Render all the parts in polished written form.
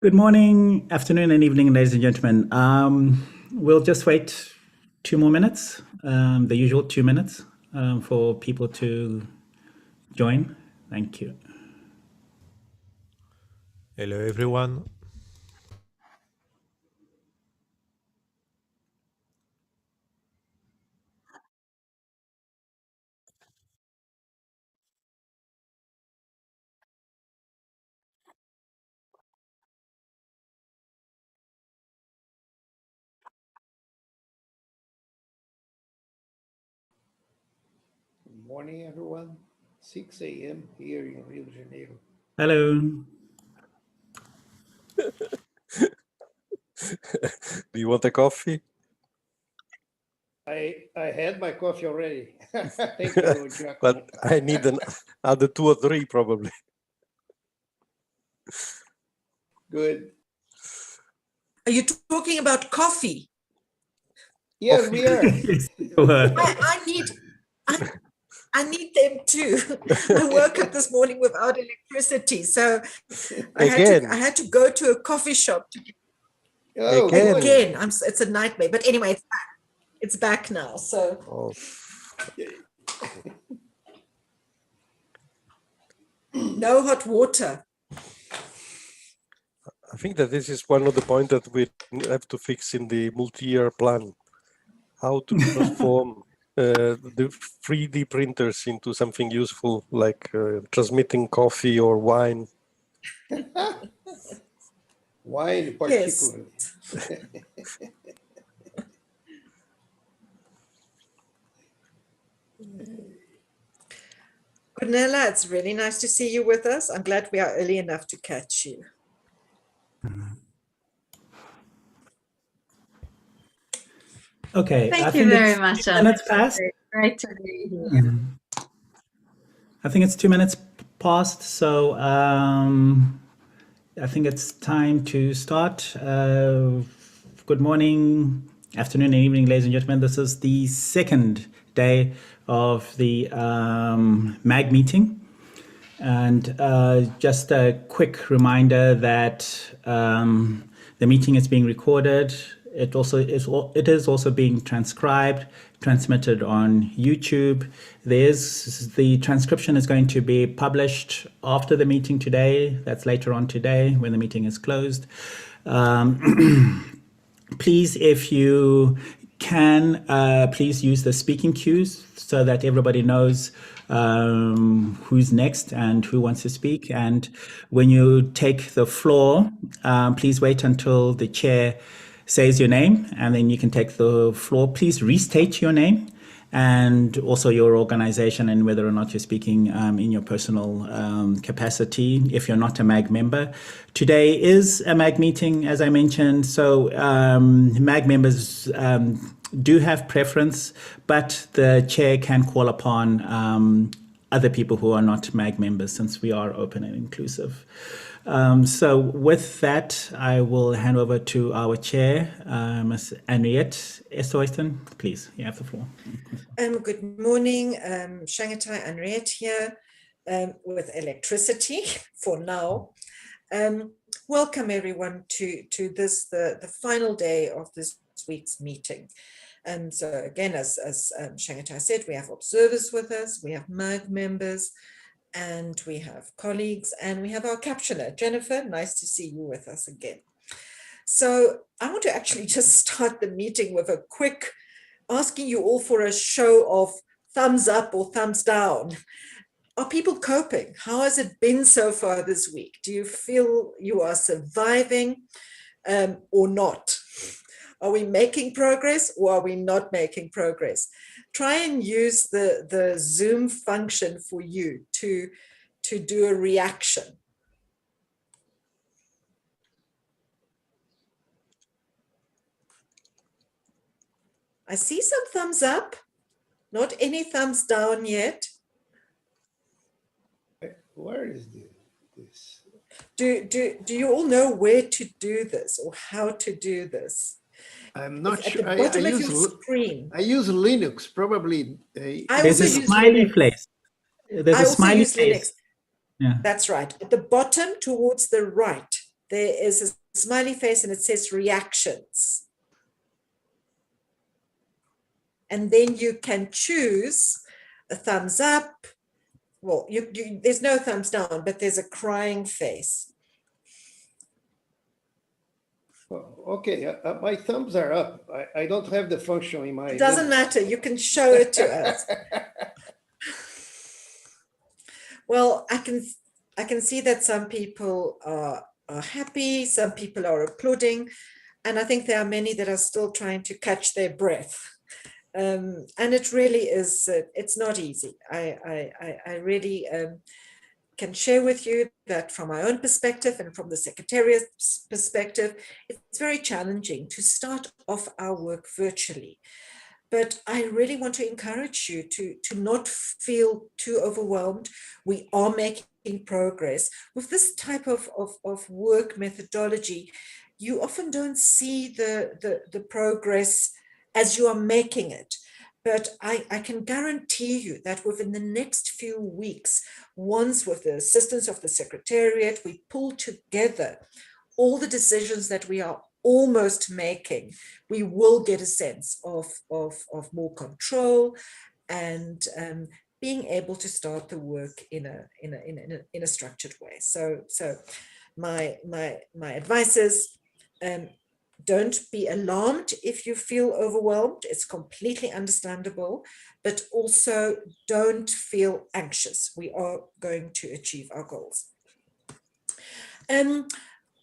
Good morning, afternoon, and evening, ladies and gentlemen. We'll just wait 2 more minutes, the usual 2 minutes, for people to join. Thank you. Hello, everyone. Good morning, everyone. 6 a.m. here in Rio de Janeiro. Hello. Do you want a coffee? I had my coffee already. Thank you, Giacomo. But I need another 2 or 3 probably. Good. Are you talking about coffee? Yes, we are. I need them too. I woke up this morning without electricity, so I had to go to a coffee shop. Again, it's a nightmare. But anyway, it's back now. So no hot water. I think that this is one of the points that we have to fix in the multi-year plan. How to transform the 3D printers into something useful, like transmitting coffee or wine. Wine, particularly. Yes. Cornelia, it's really nice to see you with us. I'm glad we are early enough to catch you. Okay. Thank you very much. 2 minutes past. Great to be here. I think it's 2 minutes past, so I think it's time to start. Good morning, afternoon, and evening, ladies and gentlemen. This is the second day of the MAG meeting. And just a quick reminder that the meeting is being recorded. It is also being transcribed, transmitted on YouTube. The transcription is going to be published after the meeting today. That's later on today when the meeting is closed. Please, if you can, please use the speaking cues so that everybody knows who's next and who wants to speak. And when you take the floor, please wait until the chair says your name, and then you can take the floor. Please restate your name and also your organization and whether or not you're speaking in your personal capacity if you're not a MAG member. Today is a MAG meeting, as I mentioned, so MAG members do have preference, but the chair can call upon other people who are not MAG members, since we are open and inclusive. So with that, I will hand over to our chair, Ms. Henriette Estoysten. Please, you have the floor. Good morning, Shanghai Henriette here with electricity for now. Welcome everyone to this, the final day of this week's meeting. And so again, as Shanghai said, we have observers with us, we have MAG members, and we have colleagues, and we have our captioner. Jennifer, nice to see you with us again. So I want to actually just start the meeting with a quick asking you all for a show of thumbs up or thumbs down. Are people coping? How has it been so far this week? Do you feel you are surviving or not? Are we making progress or are we not making progress? Try and use the Zoom function for you to do a reaction. I see some thumbs up, not any thumbs down yet. Where is this? Do you all know where to do this or how to do this? I'm not sure. At the bottom of your screen. I use Linux, probably. There's a smiley face. There's a smiley face. Yeah. That's right. At the bottom towards the right, there is a smiley face and it says reactions. And then you can choose a thumbs up. Well, there's no thumbs down, but there's a crying face. Well, okay, my thumbs are up. I don't have the function in my. It doesn't matter. You can show it to us. Well, I can see that some people are happy, some people are applauding, and I think there are many that are still trying to catch their breath. And it really is, it's not easy. I really can share with you that from my own perspective and from the Secretariat's perspective, it's very challenging to start off our work virtually. But I really want to encourage you to not feel too overwhelmed. We are making progress. With this type of work methodology, you often don't see the progress as you are making it. But I can guarantee you that within the next few weeks, once with the assistance of the Secretariat, we pull together all the decisions that we are almost making, we will get a sense of more control and being able to start the work in a structured way. So my advice is, don't be alarmed if you feel overwhelmed. It's completely understandable, but also don't feel anxious. We are going to achieve our goals.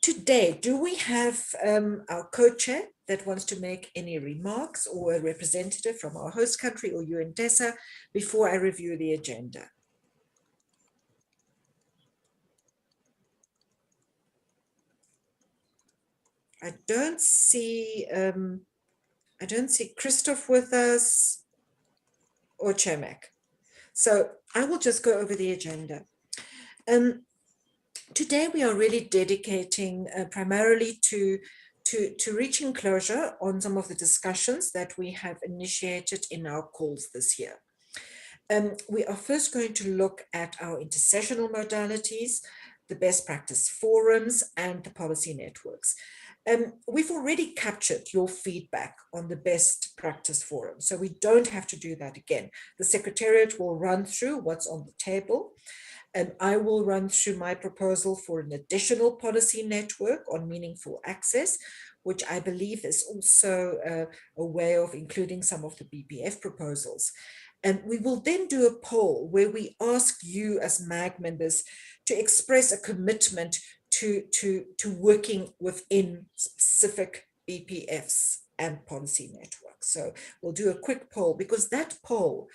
Today, do we have our co-chair that wants to make any remarks, or a representative from our host country or UNTESA before I review the agenda? I don't see Christoph with us or Chemek. So I will just go over the agenda. Today we are really dedicating primarily to reaching closure on some of the discussions that we have initiated in our calls this year. We are first going to look at our intersessional modalities, the best practice forums, and the policy networks. We've already captured your feedback on the best practice forum, so we don't have to do that again. The Secretariat will run through what's on the table, and I will run through my proposal for an additional policy network on meaningful access, which I believe is also a way of including some of the Bpf proposals. And we will then do a poll where we ask you as MAG members to express a commitment to working within specific Bpfs and policy networks. So we'll do a quick poll, because that poll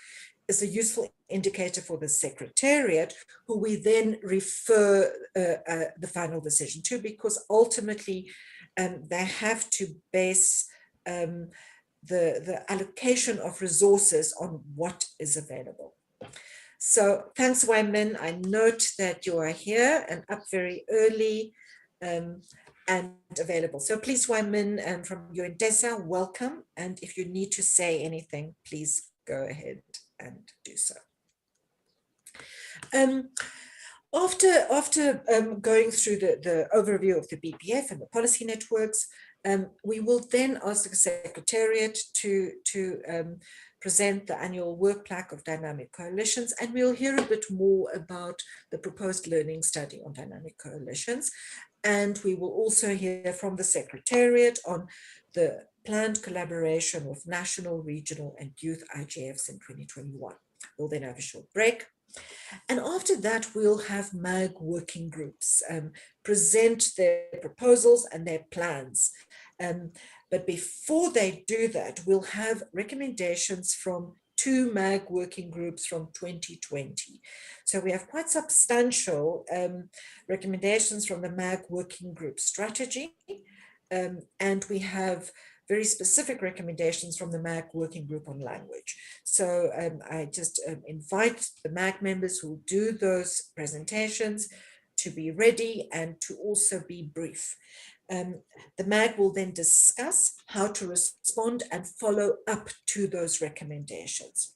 is a useful indicator for the Secretariat, who we then refer the final decision to, because ultimately they have to base the allocation of resources on what is available. So thanks, Wai Min. I note that you are here and up very early and available. So please, Wai Min, from UNTESA, welcome. And if you need to say anything, please go ahead and do so. After going through the overview of the Bpf and the policy networks, we will then ask the Secretariat to present the annual work plaque of dynamic coalitions, and we'll hear a bit more about the proposed learning study on dynamic coalitions. And we will also hear from the Secretariat on the planned collaboration with national, regional, and youth IGFs in 2021. We'll then have a short break. And after that, we'll have MAG working groups present their proposals and their plans. But before they do that, we'll have recommendations from 2 MAG working groups from 2020. So we have quite substantial recommendations from the MAG working group strategy, and we have very specific recommendations from the MAG working group on language. So I just invite the MAG members who do those presentations to be ready and to also be brief. The MAG will then discuss how to respond and follow up to those recommendations.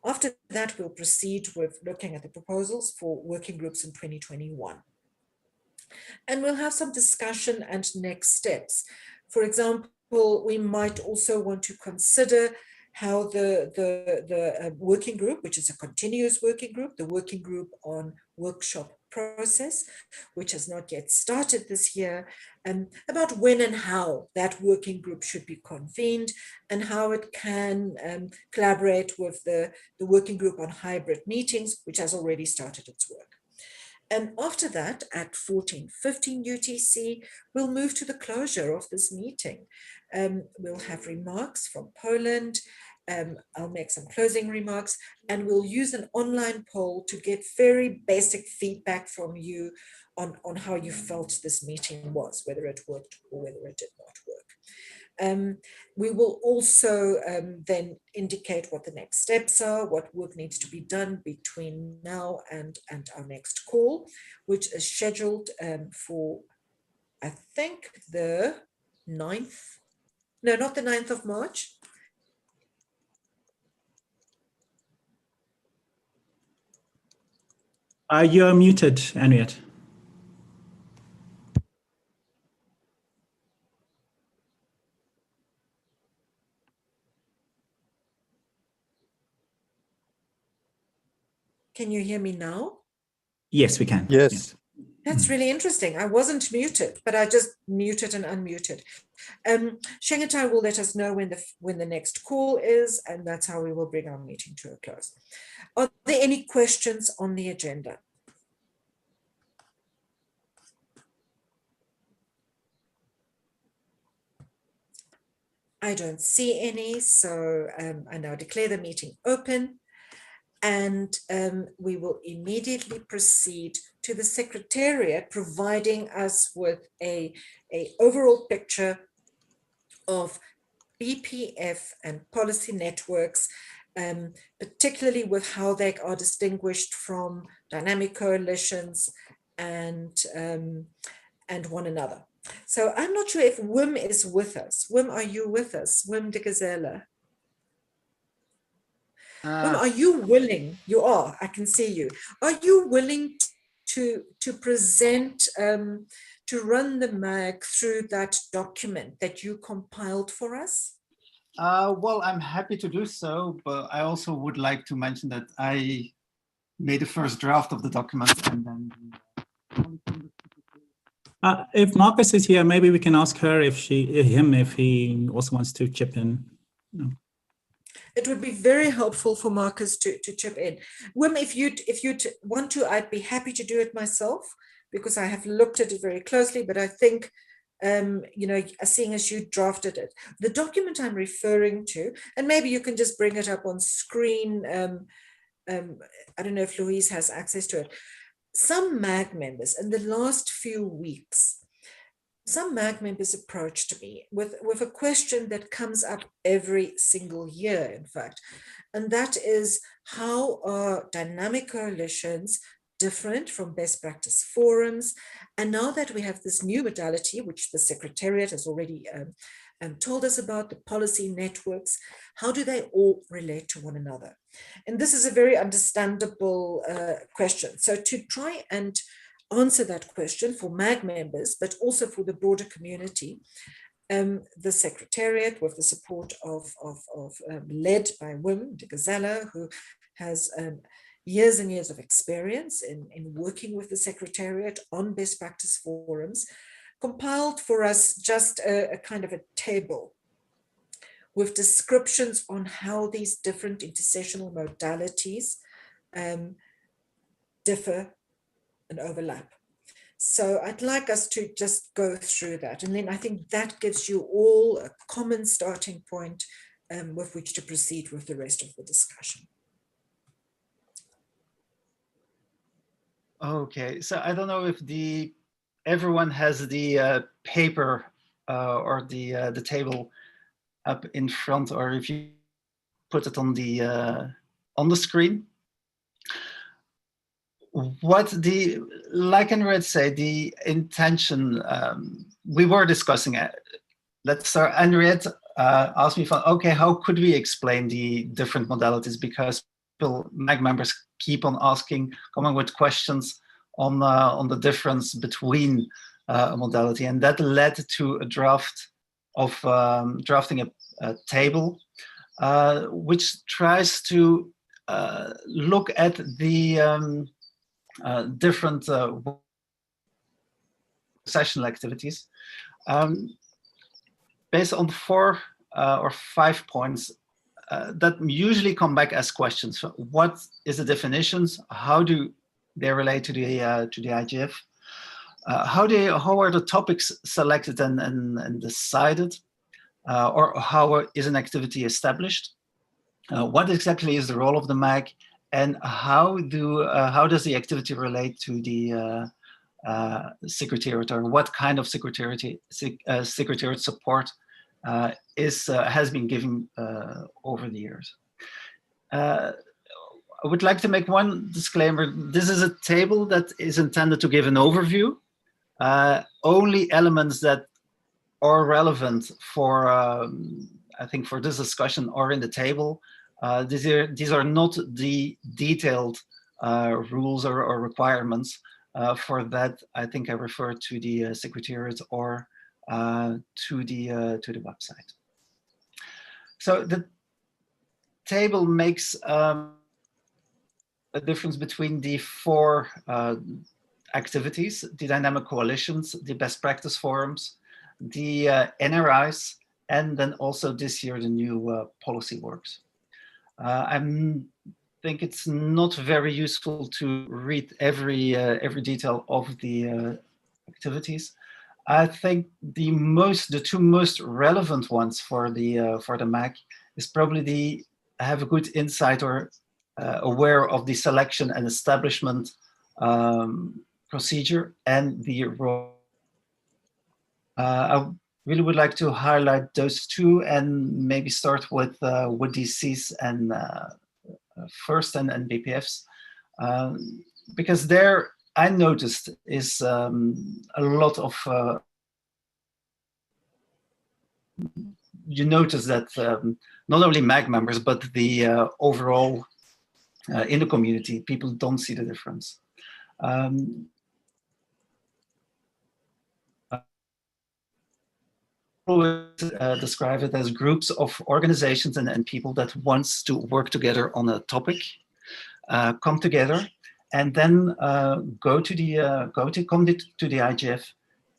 After that, we'll proceed with looking at the proposals for working groups in 2021. And we'll have some discussion and next steps. For example, we might also want to consider how the working group, which is a continuous working group, the working group on workshop process, which has not yet started this year, about when and how that working group should be convened and how it can collaborate with the working group on hybrid meetings, which has already started its work. And after that, at 14:15 UTC, we'll move to the closure of this meeting. We'll have remarks from Poland. I'll make some closing remarks, and we'll use an online poll to get very basic feedback from you on how you felt this meeting was, whether it worked or whether it did not work. We will also then indicate what the next steps are, what work needs to be done between now and our next call, which is scheduled for, I think, the 9th, no, not the 9th of March. You're muted, Henriette. Can you hear me now? Yes, we can. Yes. That's really interesting. I wasn't muted, but I just muted and unmuted. Shanghai will let us know when the next call is, and that's how we will bring our meeting to a close. Are there any questions on the agenda? I don't see any, so I now declare the meeting open. And we will immediately proceed to the Secretariat, providing us with a overall picture of BPF and policy networks, particularly with how they are distinguished from dynamic coalitions and one another. So I'm not sure if Wim is with us. Wim, are you with us? Wim de Gazelle. Wim, are you willing? You are. I can see you. Are you willing to present, to run the mag through that document that you compiled for us? Well, I'm happy to do so, but I also would like to mention that I made the first draft of the document and then. If Marcus is here, maybe we can ask her if he also wants to chip in. No. It would be very helpful for Marcus to chip in. Wim, if you'd want to, I'd be happy to do it myself because I have looked at it very closely, but I think, you know, seeing as you drafted it, the document I'm referring to, and maybe you can just bring it up on screen. I don't know if Louise has access to it. Some MAG members in the last few weeks, some MAG members approached me with a question that comes up every single year, in fact, and that is, how are dynamic coalitions different from best practice forums? And now that we have this new modality, which the Secretariat has already told us about, the policy networks, how do they all relate to one another? And this is a very understandable question. So to try and answer that question for MAG members, but also for the broader community, the Secretariat, with the support of led by Wim de Gazelle, who has years and years of experience in working with the Secretariat on best practice forums, compiled for us just a kind of a table with descriptions on how these different intersessional modalities differ and overlap. So I'd like us to just go through that. And then I think that gives you all a common starting point with which to proceed with the rest of the discussion. Okay, so I don't know if everyone has the paper or the table up in front, or if you put it on the screen. Like Henriette said, the intention, we were discussing it. Let's start. Henriette asked me, okay, how could we explain the different modalities? Because MAG members keep on asking, coming with questions on the difference between a modality, and that led to a draft of drafting a table which tries to look at the different sessional activities based on 4 or 5 points that usually come back as questions. So what is the definitions? How do they relate to the IGF? How are the topics selected and decided? Or how is an activity established? What exactly is the role of the MAG? And how does the activity relate to the secretariat, or what kind of secretariat support has been given over the years? I would like to make one disclaimer. This is a table that is intended to give an overview. Only elements that are relevant for, I think, for this discussion are in the table. These are not the detailed rules or requirements. For that, I think I refer to the Secretariat or to the website. So the table makes a difference between the 4 activities: the dynamic coalitions, the best practice forums, the NRIs, and then also this year the new policy works. I think it's not very useful to read every detail of the activities. I think the 2 most relevant ones for the MAG is probably have a good insight or aware of the selection and establishment procedure and the role. I really would like to highlight those 2 and maybe start with DCs and first and Bpfs, because there I noticed is a lot of you notice that not only MAG members but the overall in the community, people don't see the difference. Describe it as groups of organizations and people that wants to work together on a topic, come together, and then go to the IGF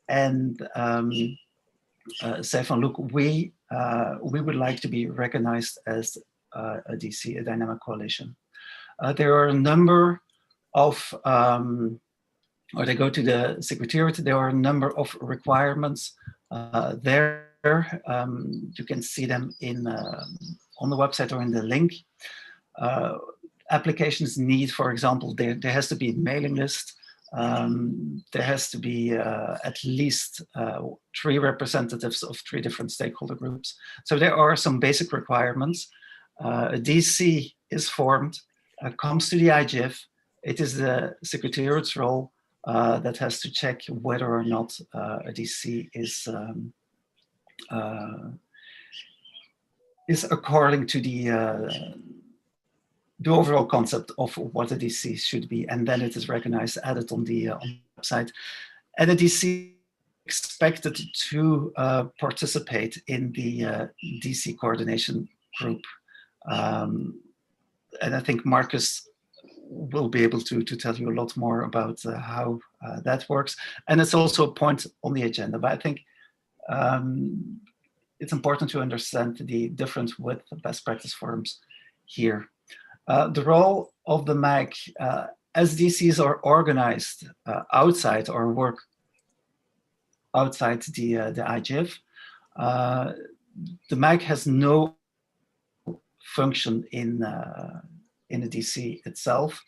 and say, look, we would like to be recognized as a DC, a dynamic coalition. There are a number of, or they go to the Secretariat, there are a number of requirements there. You can see them on the website or in the link. Applications need, for example, there has to be a mailing list. There has to be at least 3 representatives of 3 different stakeholder groups. So there are some basic requirements. A DC is formed, comes to the IGF. It is the Secretariat's role that has to check whether or not a DC is according to the overall concept of what a DC should be, and then it is recognized, added on the website. And a DC expected to participate in the DC coordination group. And I think Marcus will be able to tell you a lot more about how that works. And it's also a point on the agenda, but I think it's important to understand the difference with the best practice forums here. The role of the MAG, as DCs are organized outside or work outside the IGF, the MAG has no function in the DC itself.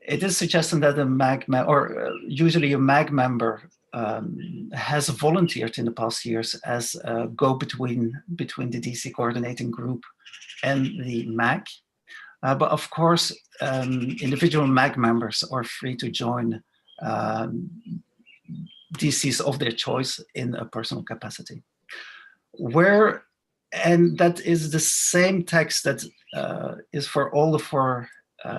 It is suggested that a MAG or usually a MAG member has volunteered in the past years as a go-between between the DC coordinating group and the MAG. But of course, individual MAG members are free to join DCs of their choice in a personal capacity. And that is the same text that is for all the 4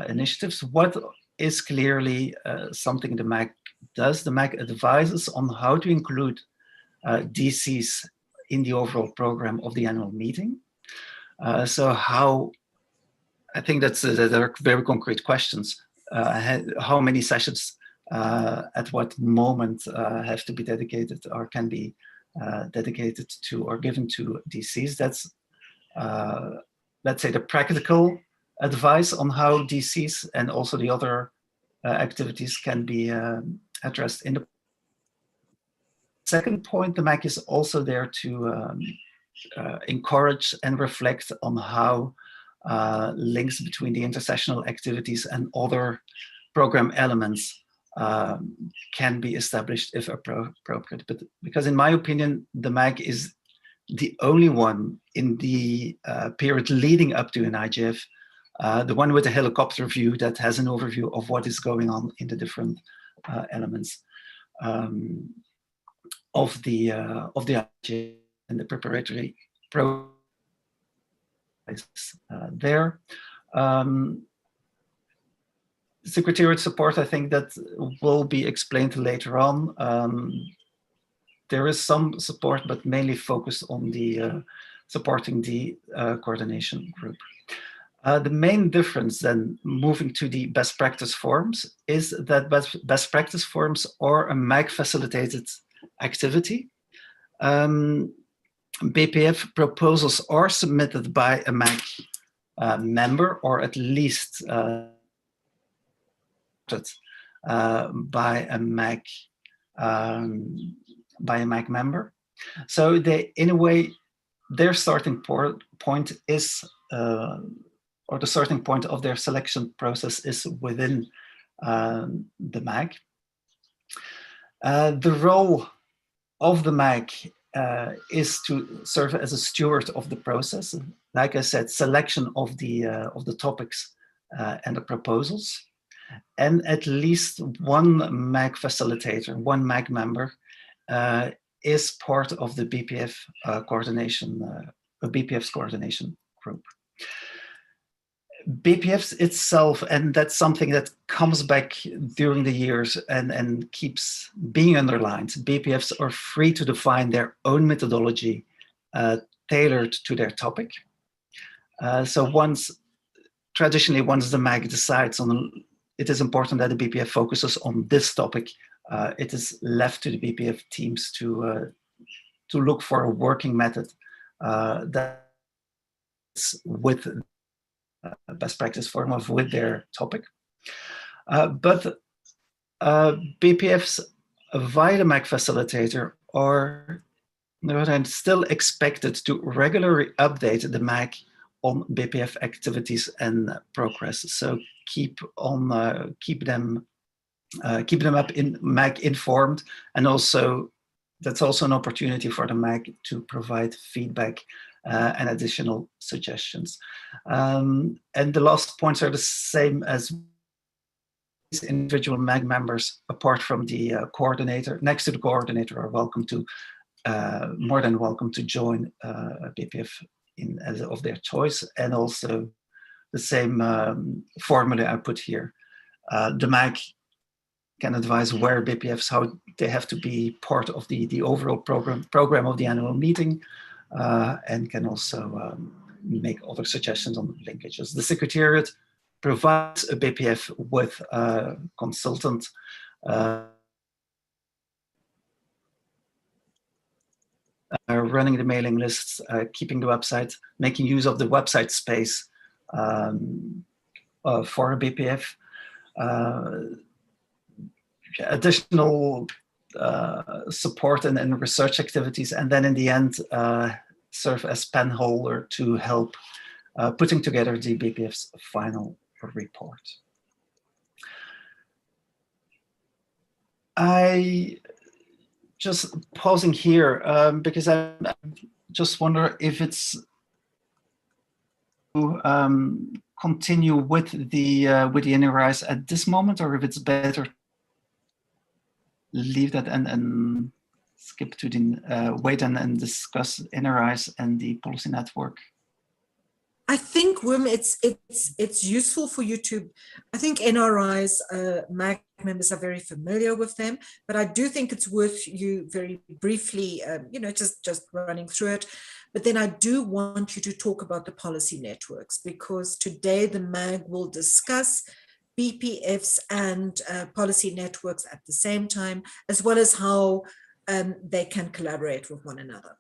initiatives. What is clearly something the MAG does. The MAG advises on how to include DCs in the overall program of the annual meeting. So how, I think that are very concrete questions. How many sessions at what moment have to be dedicated or can be dedicated to or given to DCs? That's, let's say, the practical advice on how DCs and also the other activities can be addressed in the second point. The MAC is also there to encourage and reflect on how links between the intersessional activities and other program elements can be established if appropriate. But because in my opinion, the MAG is the only one in the period leading up to an IGF, the one with a helicopter view that has an overview of what is going on in the different elements of the IGF and the preparatory process there. Secretariat support, I think that will be explained later on. There is some support, but mainly focused on the supporting the coordination group. The main difference then, moving to the best practice forums, is that best practice forums are a MAG facilitated activity. Bpf proposals are submitted by a MAG member, or at least by a MAG member. So they, in a way, their starting point is, or the starting point of their selection process is within the MAG. The role of the MAG is to serve as a steward of the process. Like I said, selection of the topics and the proposals, and at least one MAG facilitator, one MAG member, is part of the Bpf coordination, Bpf's coordination group. Bpfs itself, and that's something that comes back during the years and keeps being underlined, Bpfs are free to define their own methodology tailored to their topic. So traditionally, once the MAG decides on, it is important that the Bpf focuses on this topic, it is left to the Bpf teams to look for a working method that's with best practice forum with their topic. But Bpfs via the MAG facilitator are still expected to regularly update the MAG on Bpf activities and progress. So keep them up in MAG informed, and also that's also an opportunity for the MAG to provide feedback and additional suggestions. And the last points are the same as individual MAG members, apart from the coordinator. Next to the coordinator, are welcome to, more than welcome to join Bpf of their choice, and also the same formula I put here. The MAG can advise where Bpfs, how they have to be part of the overall program of the annual meeting, and can also make other suggestions on linkages. The Secretariat provides a Bpf with a consultant running the mailing lists, keeping the website, making use of the website space for a Bpf. Additional support and research activities, and then in the end serve as pen holder to help putting together the Bpf's final report. I just pausing here because I just wonder if it's to continue with the NRIs at this moment, or if it's better leave that and skip to the wait and discuss NRIs and the policy network I think, Wim, it's useful for you to, I think NRI's MAG members are very familiar with them, but I do think it's worth you very briefly, just running through it. But then I do want you to talk about the policy networks, because today the MAG will discuss Bpfs and policy networks at the same time, as well as how they can collaborate with one another.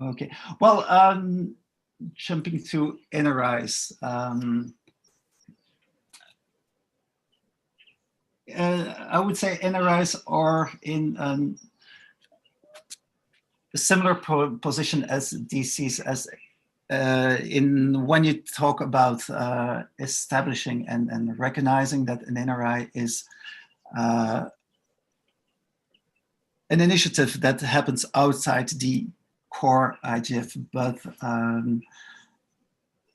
Okay, well, jumping to NRIs. I would say NRIs are in a similar position as DCs, as in when you talk about establishing and recognizing that an NRI is an initiative that happens outside the core IGF, but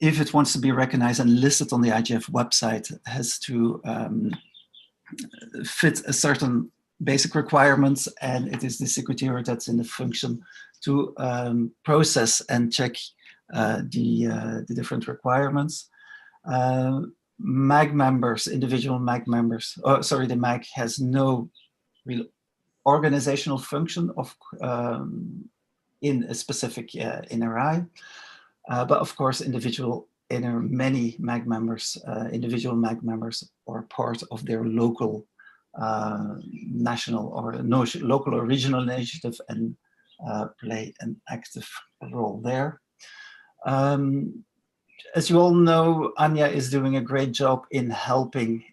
if it wants to be recognized and listed on the IGF website, it has to fit a certain basic requirements, and it is the secretariat that's in the function to process and check the different requirements. MAG members, individual MAG members, the MAG has no real organizational function of in a specific NRI, but of course many MAG members, individual MAG members are part of their local national or local or regional initiative and play an active role there. As you all know, Anja is doing a great job in helping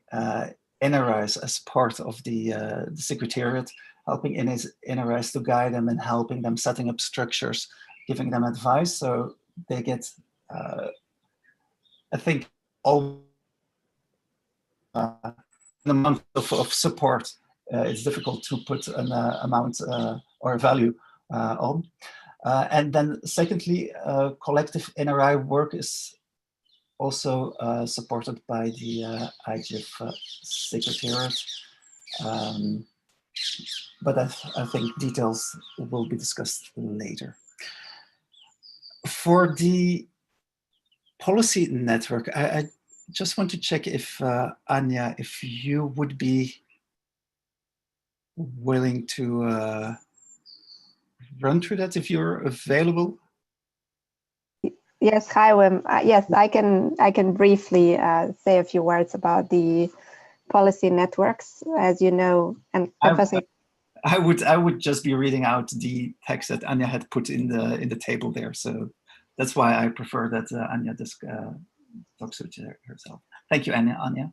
NRIs as part of the secretariat, helping NRIs to guide them and helping them setting up structures, giving them advice. So they get, I think, all the month of support. It's difficult to put an amount or a value on. And then secondly, collective NRI work is also supported by the IGF Secretariat. But I think details will be discussed later. For the policy network, I just want to check if, Anja, if you would be willing to run through that if you're available. Yes, hi, Wim. Yes, I can briefly say a few words about the policy networks, as you know, and I would just be reading out the text that Anja had put in the table there, so that's why I prefer that Anja just talks to herself. Thank you, Anja.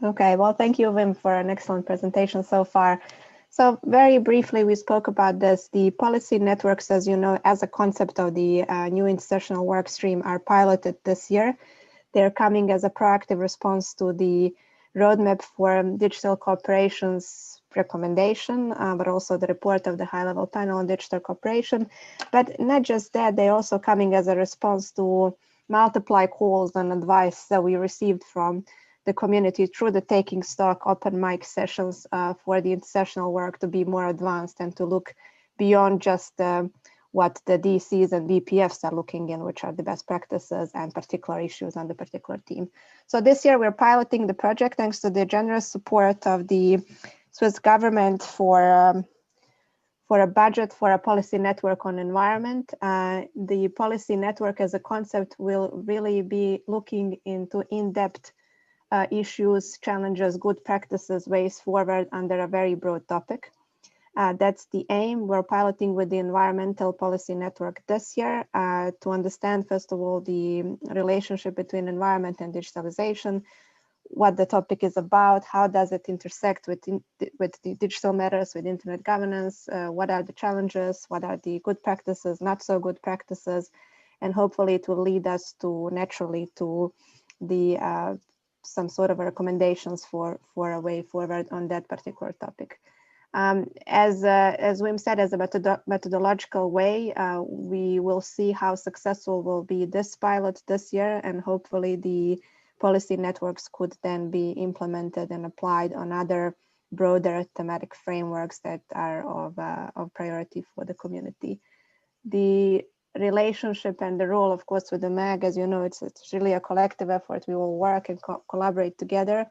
Okay, well, thank you, Wim, for an excellent presentation so far. So very briefly, we spoke about this. The policy networks, as you know, as a concept of the new institutional work stream, are piloted this year. They're coming as a proactive response to the roadmap for digital cooperation's recommendation, but also the report of the high-level panel on digital cooperation. But not just that, they're also coming as a response to multiple calls and advice that we received from the community through the taking stock open mic sessions for the institutional work to be more advanced and to look beyond just what the DCs and Bpfs are looking in, which are the best practices and particular issues on the particular team. So this year we're piloting the project thanks to the generous support of the Swiss government for a budget for a policy network on environment. The policy network as a concept will really be looking into in-depth issues, challenges, good practices, ways forward under a very broad topic. That's the aim. We're piloting with the Environmental Policy Network this year to understand, first of all, the relationship between environment and digitalization, what the topic is about, how does it intersect with the digital matters, with internet governance, what are the challenges, what are the good practices, not so good practices, and hopefully it will lead us to naturally to the some sort of recommendations for a way forward on that particular topic. As Wim said, as a methodological way, we will see how successful will be this pilot this year, and hopefully the policy networks could then be implemented and applied on other broader thematic frameworks that are of priority for the community. The relationship and the role, of course, with the MAG, as you know, it's really a collective effort. We will work and collaborate together,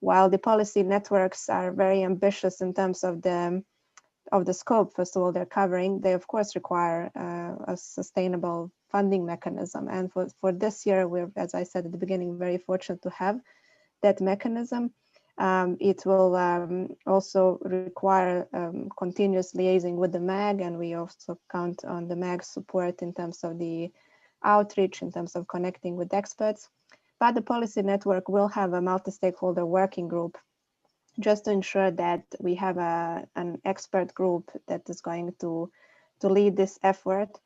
while the policy networks are very ambitious in terms of the scope. First of all, they're covering. They, of course, require a sustainable funding mechanism. And for this year, we're, as I said at the beginning, very fortunate to have that mechanism. It will also require continuous liaising with the MAG, and we also count on the MAG support in terms of the outreach, in terms of connecting with experts. But the policy network will have a multi-stakeholder working group just to ensure that we have an expert group that is going to lead this effort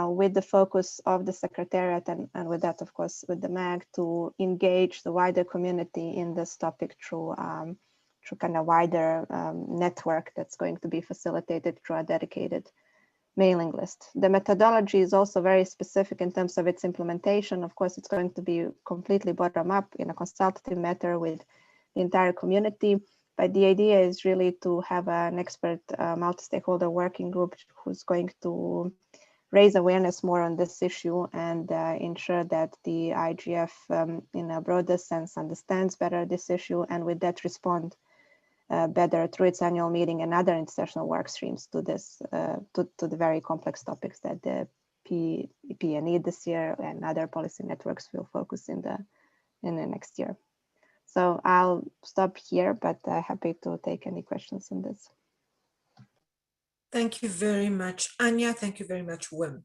with the focus of the Secretariat and with that, of course, with the MAG to engage the wider community in this topic through kind of wider network that's going to be facilitated through a dedicated mailing list. The methodology is also very specific in terms of its implementation. Of course, it's going to be completely bottom up in a consultative matter with the entire community. But the idea is really to have an expert multi-stakeholder working group who's going to raise awareness more on this issue and ensure that the IGF in a broader sense understands better this issue, and with that respond better through its annual meeting and other international work streams to this to the very complex topics that the PNE this year and other policy networks will focus in the next year. So I'll stop here, but happy to take any questions on this. Thank you very much, Anya. Thank you very much, Wim.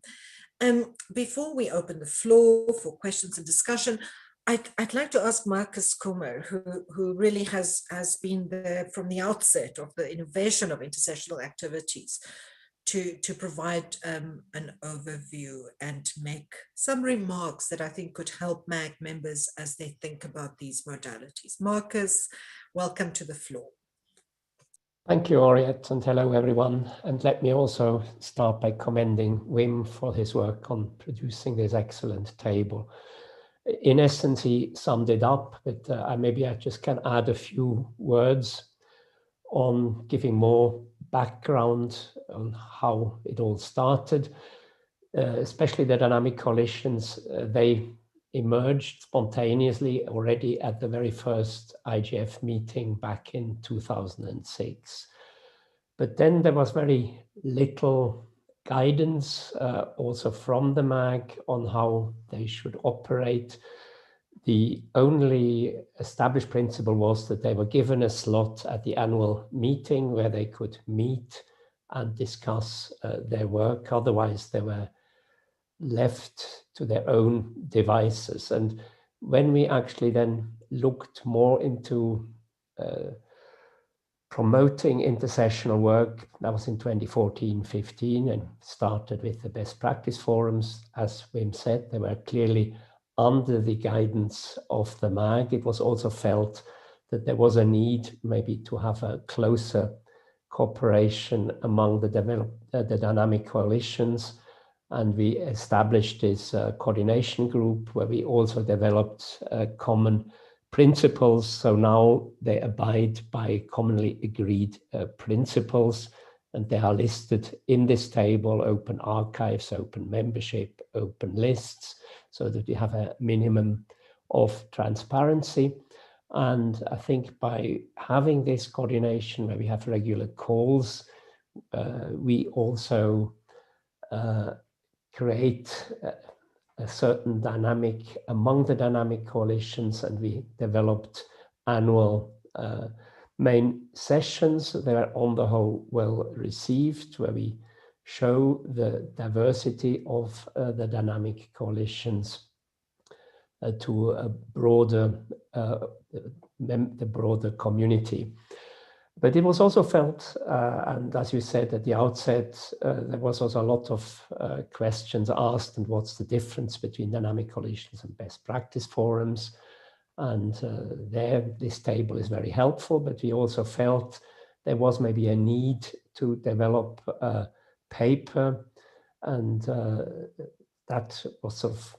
Before we open the floor for questions and discussion, I'd like to ask Marcus Kummer, who really has been there from the outset of the innovation of intersessional activities, to provide an overview and make some remarks that I think could help MAG members as they think about these modalities. Marcus, welcome to the floor. Thank you, Oriette, and hello, everyone. And let me also start by commending Wim for his work on producing this excellent table. In essence, he summed it up, but maybe I just can add a few words on giving more background on how it all started, especially the dynamic coalitions. They emerged spontaneously already at the very first IGF meeting back in 2006. But then there was very little guidance also from the MAG on how they should operate. The only established principle was that they were given a slot at the annual meeting where they could meet and discuss their work. Otherwise, they were left to their own devices. And when we actually then looked more into promoting intersessional work, that was in 2014-15, and started with the best practice forums. As Wim said, they were clearly under the guidance of the MAG. It was also felt that there was a need maybe to have a closer cooperation among the dynamic coalitions. And we established this coordination group where we also developed common principles. So now they abide by commonly agreed principles, and they are listed in this table: open archives, open membership, open lists, so that you have a minimum of transparency. And I think by having this coordination where we have regular calls, we also create a certain dynamic among the dynamic coalitions, and we developed annual main sessions. They are on the whole well received, where we show the diversity of the dynamic coalitions to a broader, the broader community. But it was also felt, and as you said at the outset, there was also a lot of questions asked, and what's the difference between dynamic coalitions and best practice forums? And there, this table is very helpful, but we also felt there was maybe a need to develop a paper, and that was sort of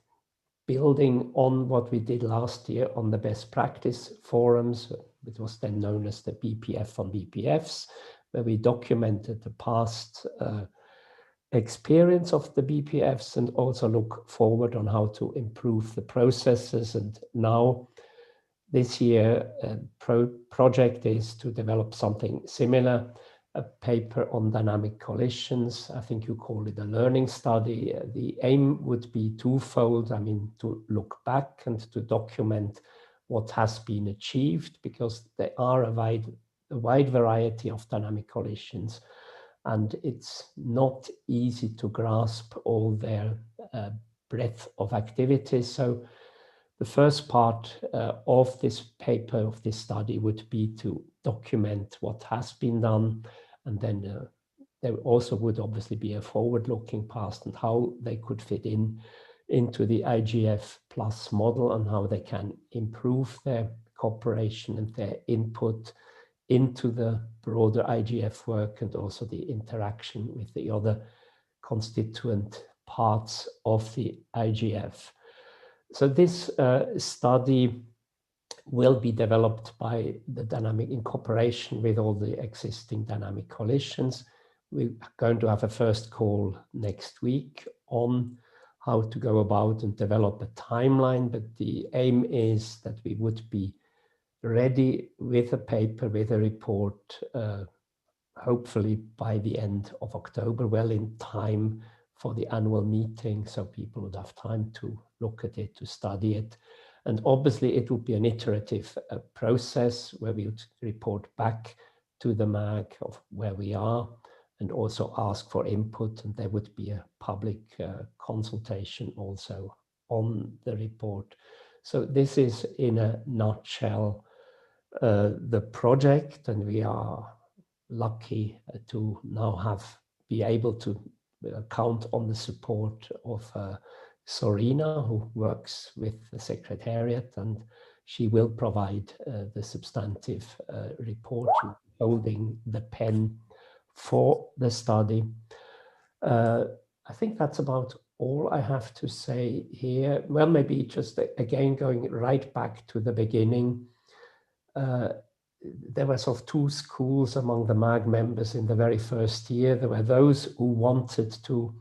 building on what we did last year on the best practice forums. It was then known as the Bpf on Bpfs, where we documented the past experience of the Bpfs and also look forward on how to improve the processes. And now this year, project is to develop something similar, a paper on dynamic collisions. I think you call it a learning study. The aim would be twofold. I mean, to look back and to document what has been achieved, because there are a wide variety of dynamic collisions, and it's not easy to grasp all their breadth of activities. So the first part of this paper, of this study, would be to document what has been done, and then there also would obviously be a forward-looking past and how they could fit into the IGF Plus model and how they can improve their cooperation and their input into the broader IGF work, and also the interaction with the other constituent parts of the IGF. So this study will be developed by the dynamic in cooperation with all the existing dynamic collisions. We're going to have a first call next week on how to go about and develop a timeline, but the aim is that we would be ready with a paper, with a report, hopefully by the end of October, well in time for the annual meeting, so people would have time to look at it, to study it. And obviously it would be an iterative process where we would report back to the MAG of where we are and also ask for input, and there would be a public consultation also on the report. So this is in a nutshell the project, and we are lucky to now be able to count on the support of Sorina, who works with the Secretariat, and she will provide the substantive report, holding the pen for the study. I think that's about all I have to say here. Well, maybe just again going right back to the beginning. There were sort of two schools among the MAG members in the very first year. There were those who wanted to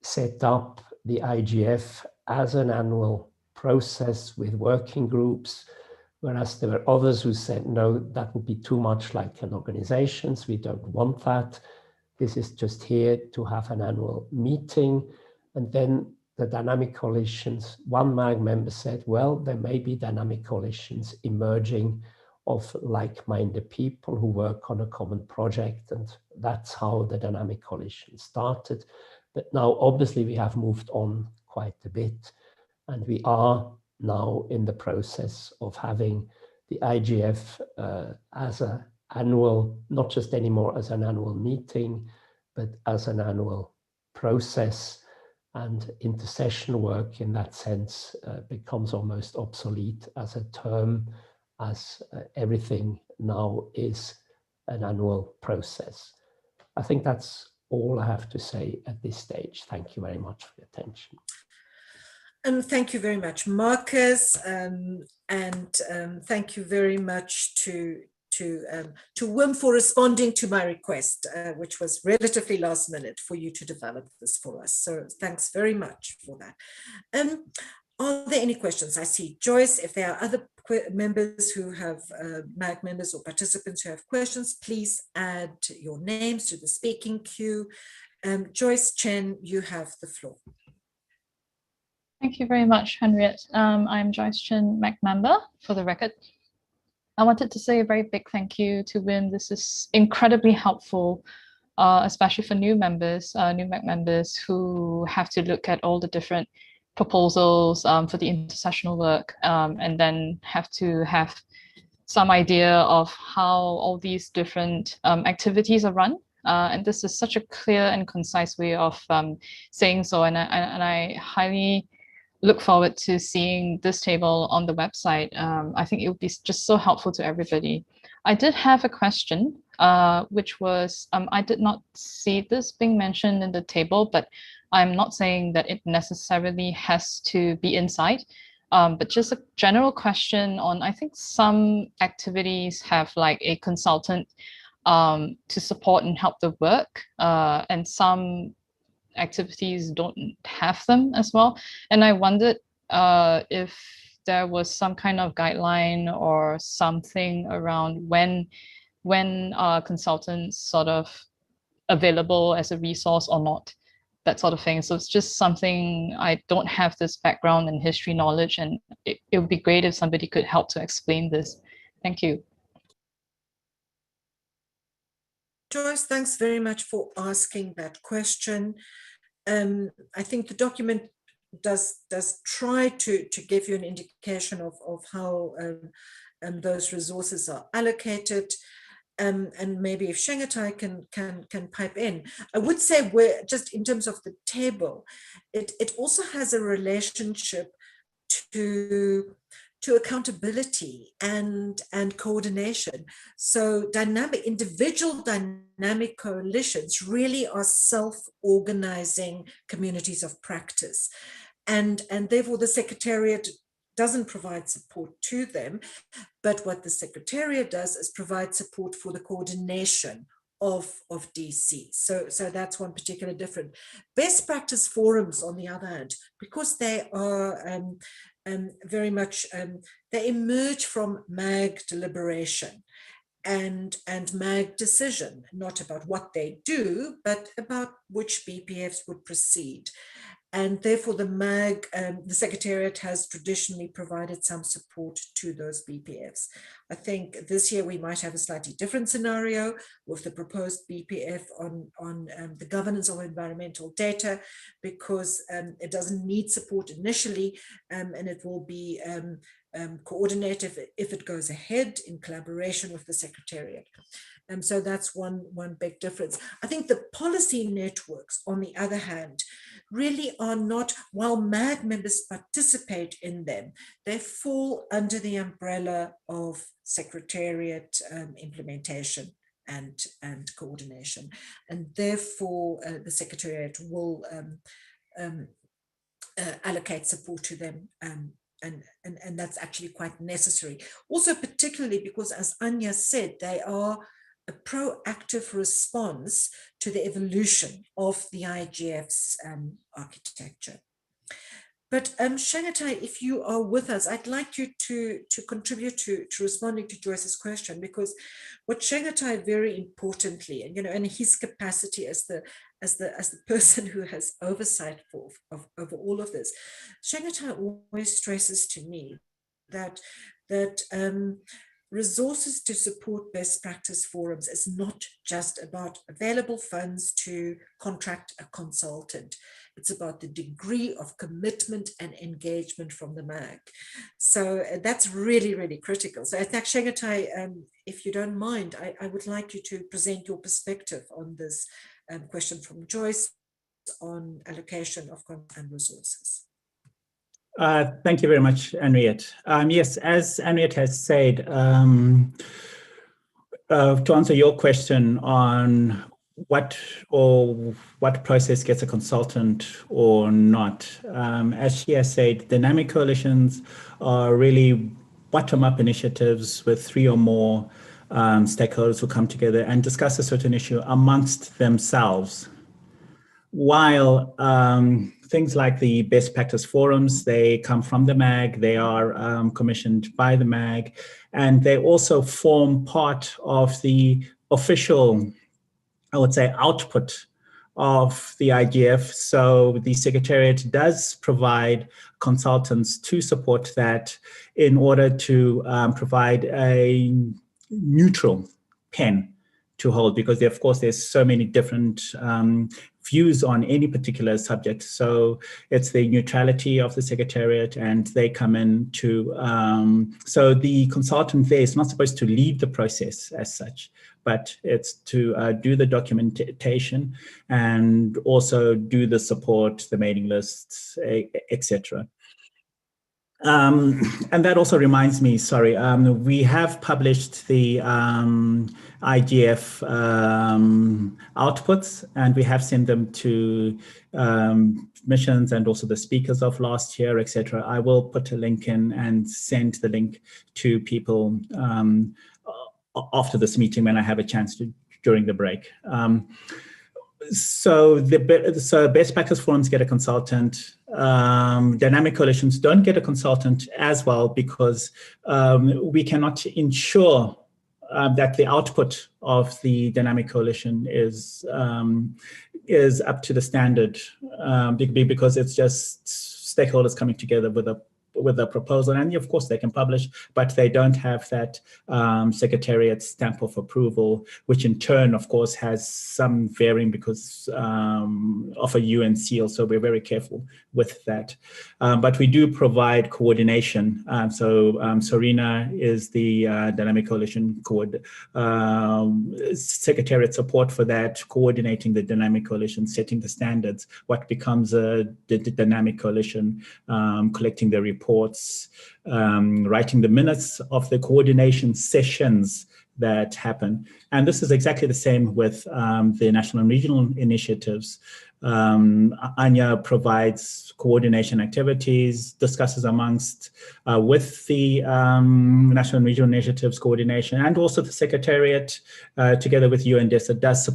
set up the IGF as an annual process with working groups, whereas there were others who said, no, that would be too much like an organization. We don't want that. This is just here to have an annual meeting. And then the dynamic coalitions, one MAG member said, well, there may be dynamic coalitions emerging of like-minded people who work on a common project. And that's how the dynamic coalition started. But now, obviously, we have moved on quite a bit. And we are now in the process of having the IGF as an annual, not just anymore as an annual meeting, but as an annual process. And intersession work in that sense becomes almost obsolete as a term, as everything now is an annual process. I think that's all I have to say at this stage. Thank you very much for your attention. And thank you very much, Marcus, and thank you very much to Wim for responding to my request, which was relatively last minute for you to develop this for us. So thanks very much for that. Are there any questions? I see Joyce. If there are other members who have, MAG members or participants who have questions, please add your names to the speaking queue. Joyce Chen, you have the floor. Thank you very much, Henriette. I'm Joyce Chen, MAG member, for the record. I wanted to say a very big thank you to Wim. This is incredibly helpful, especially for new members, new MAG members who have to look at all the different proposals for the intersessional work, and then have to have some idea of how all these different activities are run. And this is such a clear and concise way of saying so. And I highly look forward to seeing this table on the website. I think it would be just so helpful to everybody. I did have a question, which was, I did not see this being mentioned in the table, but I'm not saying that it necessarily has to be inside, but just a general question on, I think some activities have like a consultant to support and help the work, and some activities don't have them as well. And I wondered if there was some kind of guideline or something around when are consultants sort of available as a resource or not, that sort of thing. So it's just something, I don't have this background and history knowledge, and it would be great if somebody could help to explain this. Thank you. Joyce, thanks very much for asking that question. I think the document does try to give you an indication of how those resources are allocated. And maybe if Shanghai can pipe in. I would say we're just in terms of the table, it also has a relationship to accountability and coordination. So individual dynamic coalitions really are self-organizing communities of practice. And therefore the Secretariat doesn't provide support to them, but what the Secretariat does is provide support for the coordination of DC. So that's one particular difference. Best practice forums, on the other hand, because they are very much, they emerge from MAG deliberation and MAG decision, not about what they do, but about which BPFs would proceed. And therefore the MAG, the Secretariat has traditionally provided some support to those BPFs. I think this year we might have a slightly different scenario with the proposed BPF on the governance of environmental data, because it doesn't need support initially, and it will be coordinated if it goes ahead in collaboration with the Secretariat. So that's one big difference. I think the policy networks, on the other hand, really are not, while MAG members participate in them, they fall under the umbrella of Secretariat implementation and coordination. And therefore, the Secretariat will allocate support to them. And that's actually quite necessary. Also, particularly because, as Anya said, they are a proactive response to the evolution of the IGF's architecture. But Shanghai, if you are with us, I'd like you to contribute to responding to Joyce's question, because what Shanghai very importantly, and in his capacity as the person who has oversight over all of this, Shanghai always stresses to me that resources to support best practice forums is not just about available funds to contract a consultant. It's about the degree of commitment and engagement from the MAG. So that's really, really critical. So Shanghai, if you don't mind, I would like you to present your perspective on this question from Joyce on allocation of content and resources. Thank you very much, Henriette. Yes, as Henriette has said, to answer your question on what process gets a consultant or not, as she has said, dynamic coalitions are really bottom-up initiatives with 3 or more stakeholders who come together and discuss a certain issue amongst themselves. While things like the best practice forums, they come from the MAG, they are commissioned by the MAG, and they also form part of the official, I would say, output of the IGF. So the Secretariat does provide consultants to support that in order to provide a neutral pen to hold, because of course there's so many different views on any particular subject. So it's the neutrality of the Secretariat, and they come in to, so the consultant there is not supposed to lead the process as such, but it's to do the documentation and also do the support, the mailing lists, etc. And that also reminds me, sorry, we have published the IGF outputs, and we have sent them to missions and also the speakers of last year, etc. I will put a link in and send the link to people after this meeting when I have a chance to during the break. So best practice forums get a consultant. Dynamic coalitions don't get a consultant as well because we cannot ensure that the output of the dynamic coalition is up to the standard because it's just stakeholders coming together with a proposal, and of course they can publish, but they don't have that secretariat stamp of approval, which in turn, of course, has some varying because of a UN seal. So we're very careful with that. But we do provide coordination. Serena is the Dynamic Coalition secretariat support for that, coordinating the Dynamic Coalition, setting the standards, what becomes a Dynamic Coalition, collecting the reports, writing the minutes of the coordination sessions that happen. And this is exactly the same with the national and regional initiatives. Anya provides coordination activities, discusses amongst with the national and regional initiatives coordination, and also the secretariat together with UNDESA does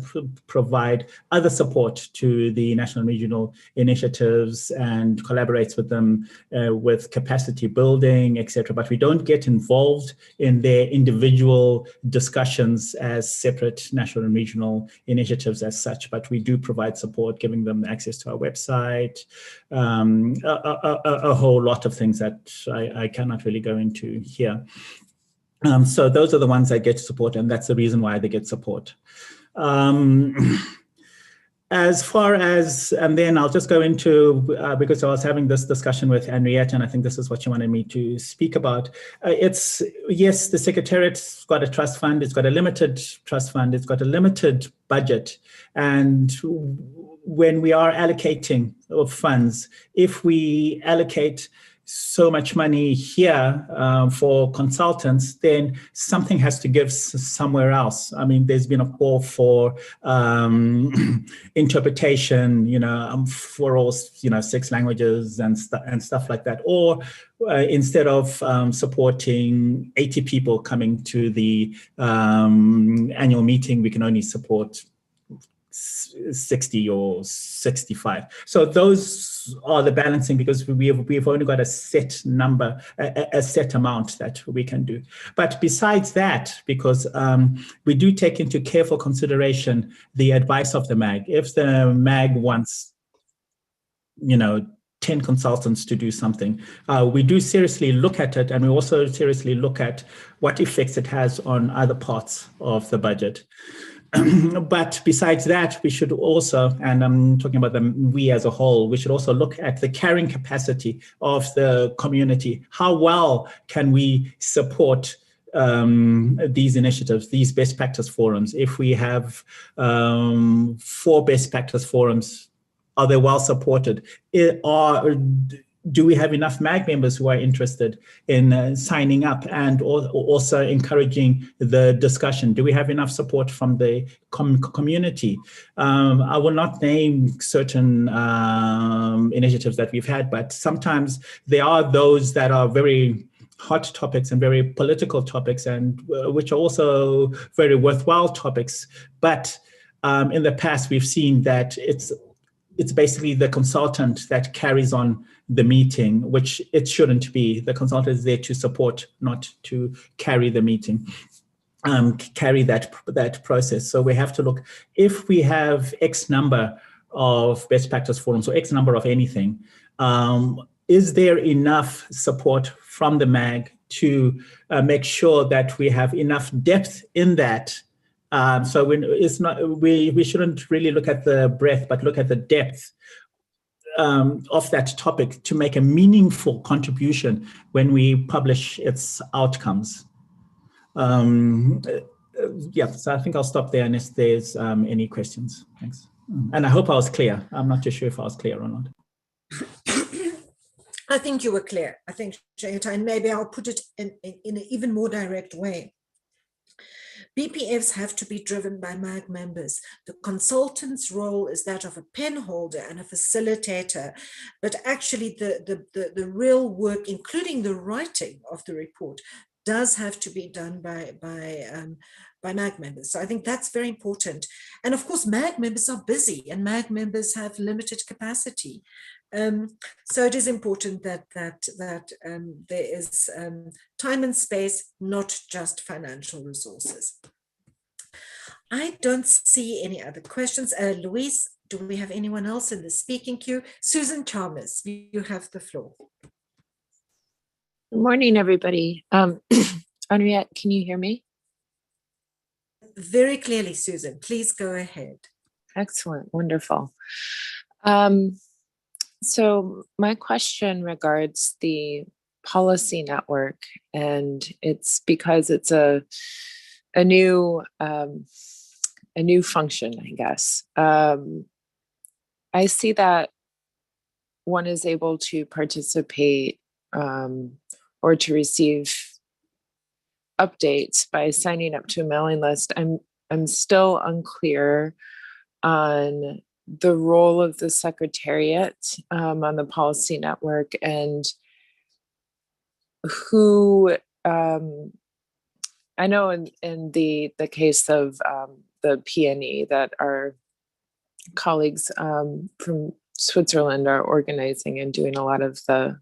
provide other support to the national and regional initiatives and collaborates with them with capacity building, etc. But we don't get involved in their individual discussions as separate national and regional initiatives as such, but we do provide support, giving them access to our website, a whole lot of things that I cannot really go into here. So those are the ones that get support, and that's the reason why they get support. As far as, and then I'll just go into, because I was having this discussion with Henriette, and I think this is what she wanted me to speak about. Yes, the Secretariat's got a trust fund, it's got a limited trust fund, it's got a limited budget. And when we are allocating funds, if we allocate so much money here for consultants, then something has to give somewhere else. I mean, there's been a call for interpretation, for all 6 languages and stuff like that. Or instead of supporting 80 people coming to the annual meeting, we can only support 60 or 65. So those are the balancing, because we've only got a set number, a set amount that we can do. But besides that, because we do take into careful consideration the advice of the MAG. If the MAG wants, 10 consultants to do something, we do seriously look at it, and we also seriously look at what effects it has on other parts of the budget. But besides that, we should also, and I'm talking about we as a whole, we should also look at the carrying capacity of the community. How well can we support these initiatives, these best practice forums? If we have 4 best practice forums, are they well supported? Do we have enough MAG members who are interested in signing up and also encouraging the discussion? Do we have enough support from the community? I will not name certain initiatives that we've had, but sometimes there are those that are very hot topics and very political topics, and which are also very worthwhile topics. But in the past, we've seen that it's basically the consultant that carries on the meeting, which it shouldn't be. The consultant is there to support, not to carry the meeting, carry that process. So we have to look, if we have X number of best practice forums or X number of anything, is there enough support from the MAG to make sure that we have enough depth in that? So we shouldn't really look at the breadth, but look at the depth of that topic to make a meaningful contribution when we publish its outcomes. Yeah, so I think I'll stop there unless there's any questions. Thanks. And I hope I was clear. I'm not too sure if I was clear or not. I think you were clear. I think, and maybe I'll put it in an even more direct way. BPFs have to be driven by MAG members. The consultant's role is that of a pen holder and a facilitator, but actually the real work, including the writing of the report, does have to be done by MAG members. So I think that's very important. And of course, MAG members are busy and MAG members have limited capacity. So it is important that there is time and space, not just financial resources. I don't see any other questions. Louise, do we have anyone else in the speaking queue? Susan Chalmers, you have the floor. Good morning, everybody. Henriette, can you hear me? Very clearly, Susan. Please go ahead. Excellent. Wonderful. So my question regards the policy network, and it's because it's a new function, I guess. I see that one is able to participate or to receive updates by signing up to a mailing list. I'm still unclear on the role of the Secretariat on the policy network, and who I know in the case of the PNE that our colleagues from Switzerland are organizing and doing a lot of the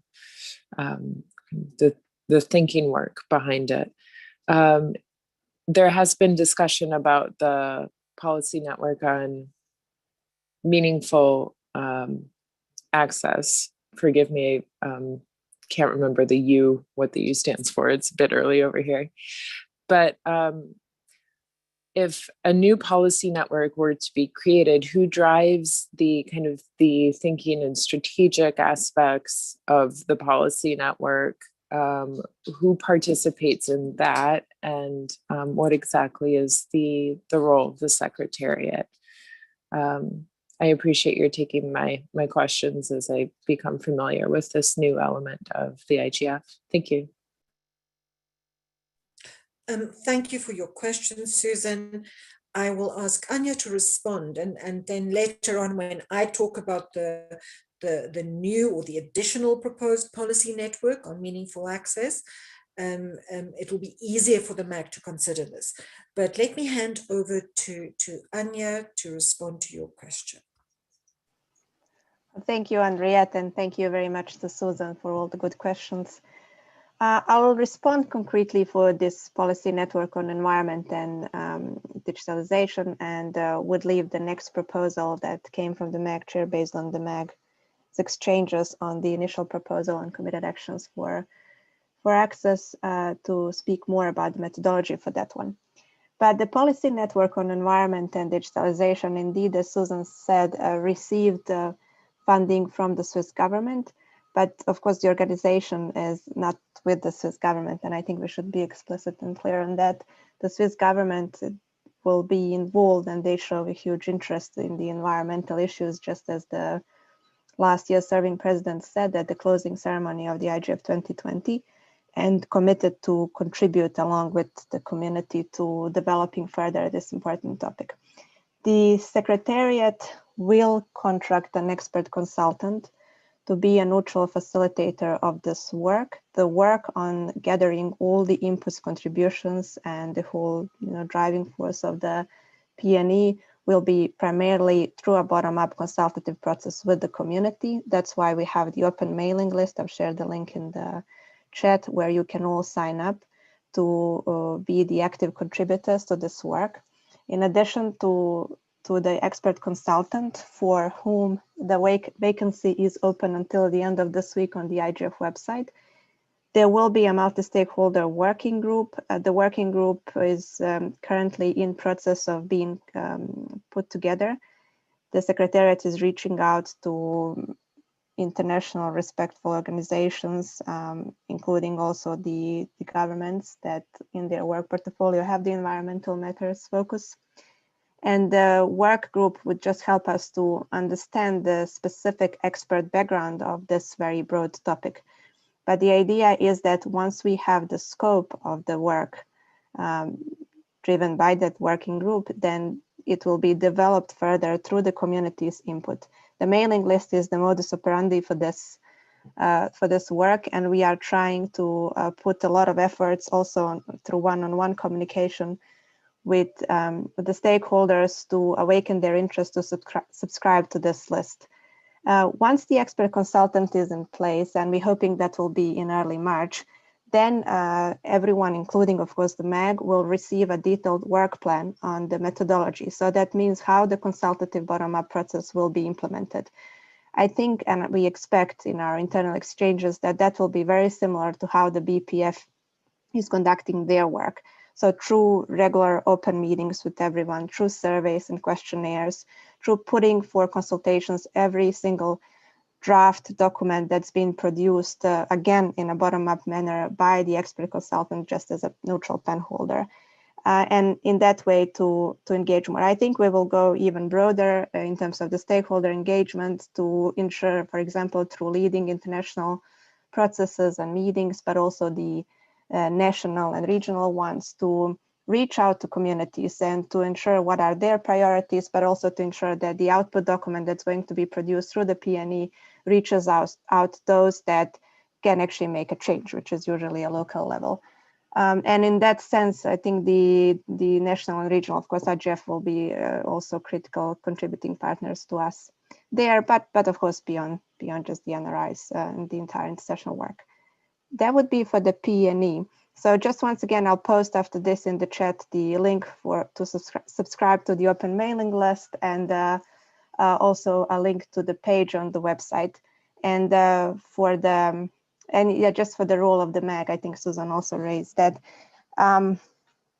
thinking work behind it. There has been discussion about the policy network on meaningful access. Forgive me, can't remember what the U stands for. It's a bit early over here. But if a new policy network were to be created, who drives the kind of the thinking and strategic aspects of the policy network? Who participates in that, and what exactly is the role of the Secretariat? I appreciate your taking my questions as I become familiar with this new element of the IGF. Thank you. Thank you for your question, Susan. I will ask Anya to respond, and then later on, when I talk about the new or the additional proposed policy network on meaningful access, it will be easier for the MAG to consider this. But let me hand over to Anya to respond to your question. Thank you, Henriette, and thank you very much to Susan for all the good questions. I will respond concretely for this policy network on environment and digitalization, and would leave the next proposal that came from the MAG chair based on the MAG's exchanges on the initial proposal and committed actions for access to speak more about the methodology for that one. But the policy network on environment and digitalization, indeed, as Susan said, received funding from the Swiss government. But of course, the organization is not with the Swiss government, and I think we should be explicit and clear on that. The Swiss government will be involved, and they show a huge interest in the environmental issues, just as the last year's serving president said at the closing ceremony of the IGF 2020, and committed to contribute along with the community to developing further this important topic. The Secretariat will contract an expert consultant to be a neutral facilitator of this work. The work on gathering all the inputs, contributions, and the whole driving force of the PNE will be primarily through a bottom-up consultative process with the community. That's why we have the open mailing list. I've shared the link in the chat where you can all sign up to be the active contributors to this work. In addition to the expert consultant, for whom the vacancy is open until the end of this week on the IGF website, there will be a multi-stakeholder working group. The working group is currently in process of being put together. The Secretariat is reaching out to international respectful organizations, including also the governments that in their work portfolio have the environmental matters focus. And the work group would just help us to understand the specific expert background of this very broad topic. But the idea is that once we have the scope of the work driven by that working group, then it will be developed further through the community's input. The mailing list is the modus operandi for this for this work, and we are trying to put a lot of efforts also through one-on-one communication with the stakeholders to awaken their interest to subscribe to this list. Once the expert consultant is in place, and we're hoping that will be in early March, then everyone, including of course the MAG, will receive a detailed work plan on the methodology. So that means how the consultative bottom-up process will be implemented. I think, and we expect in our internal exchanges, that that will be very similar to how the Bpf is conducting their work. So through regular open meetings with everyone, through surveys and questionnaires, through putting for consultations every single draft document that's been produced, again, in a bottom-up manner by the expert consultant, just as a neutral pen holder. And in that way to engage more. I think we will go even broader in terms of the stakeholder engagement to ensure, for example, through leading international processes and meetings, but also the national and regional ones, to reach out to communities and to ensure what are their priorities, but also to ensure that the output document that's going to be produced through the PNE reaches out those that can actually make a change, which is usually a local level. And in that sense, I think the national and regional, of course, IGF will be also critical contributing partners to us there, but of course beyond just the NRIs and the entire international work. That would be for the PNE. So just once again, I'll post after this in the chat the link to subscribe to the open mailing list, and also a link to the page on the website. And just for the role of the MAG, I think Susan also raised that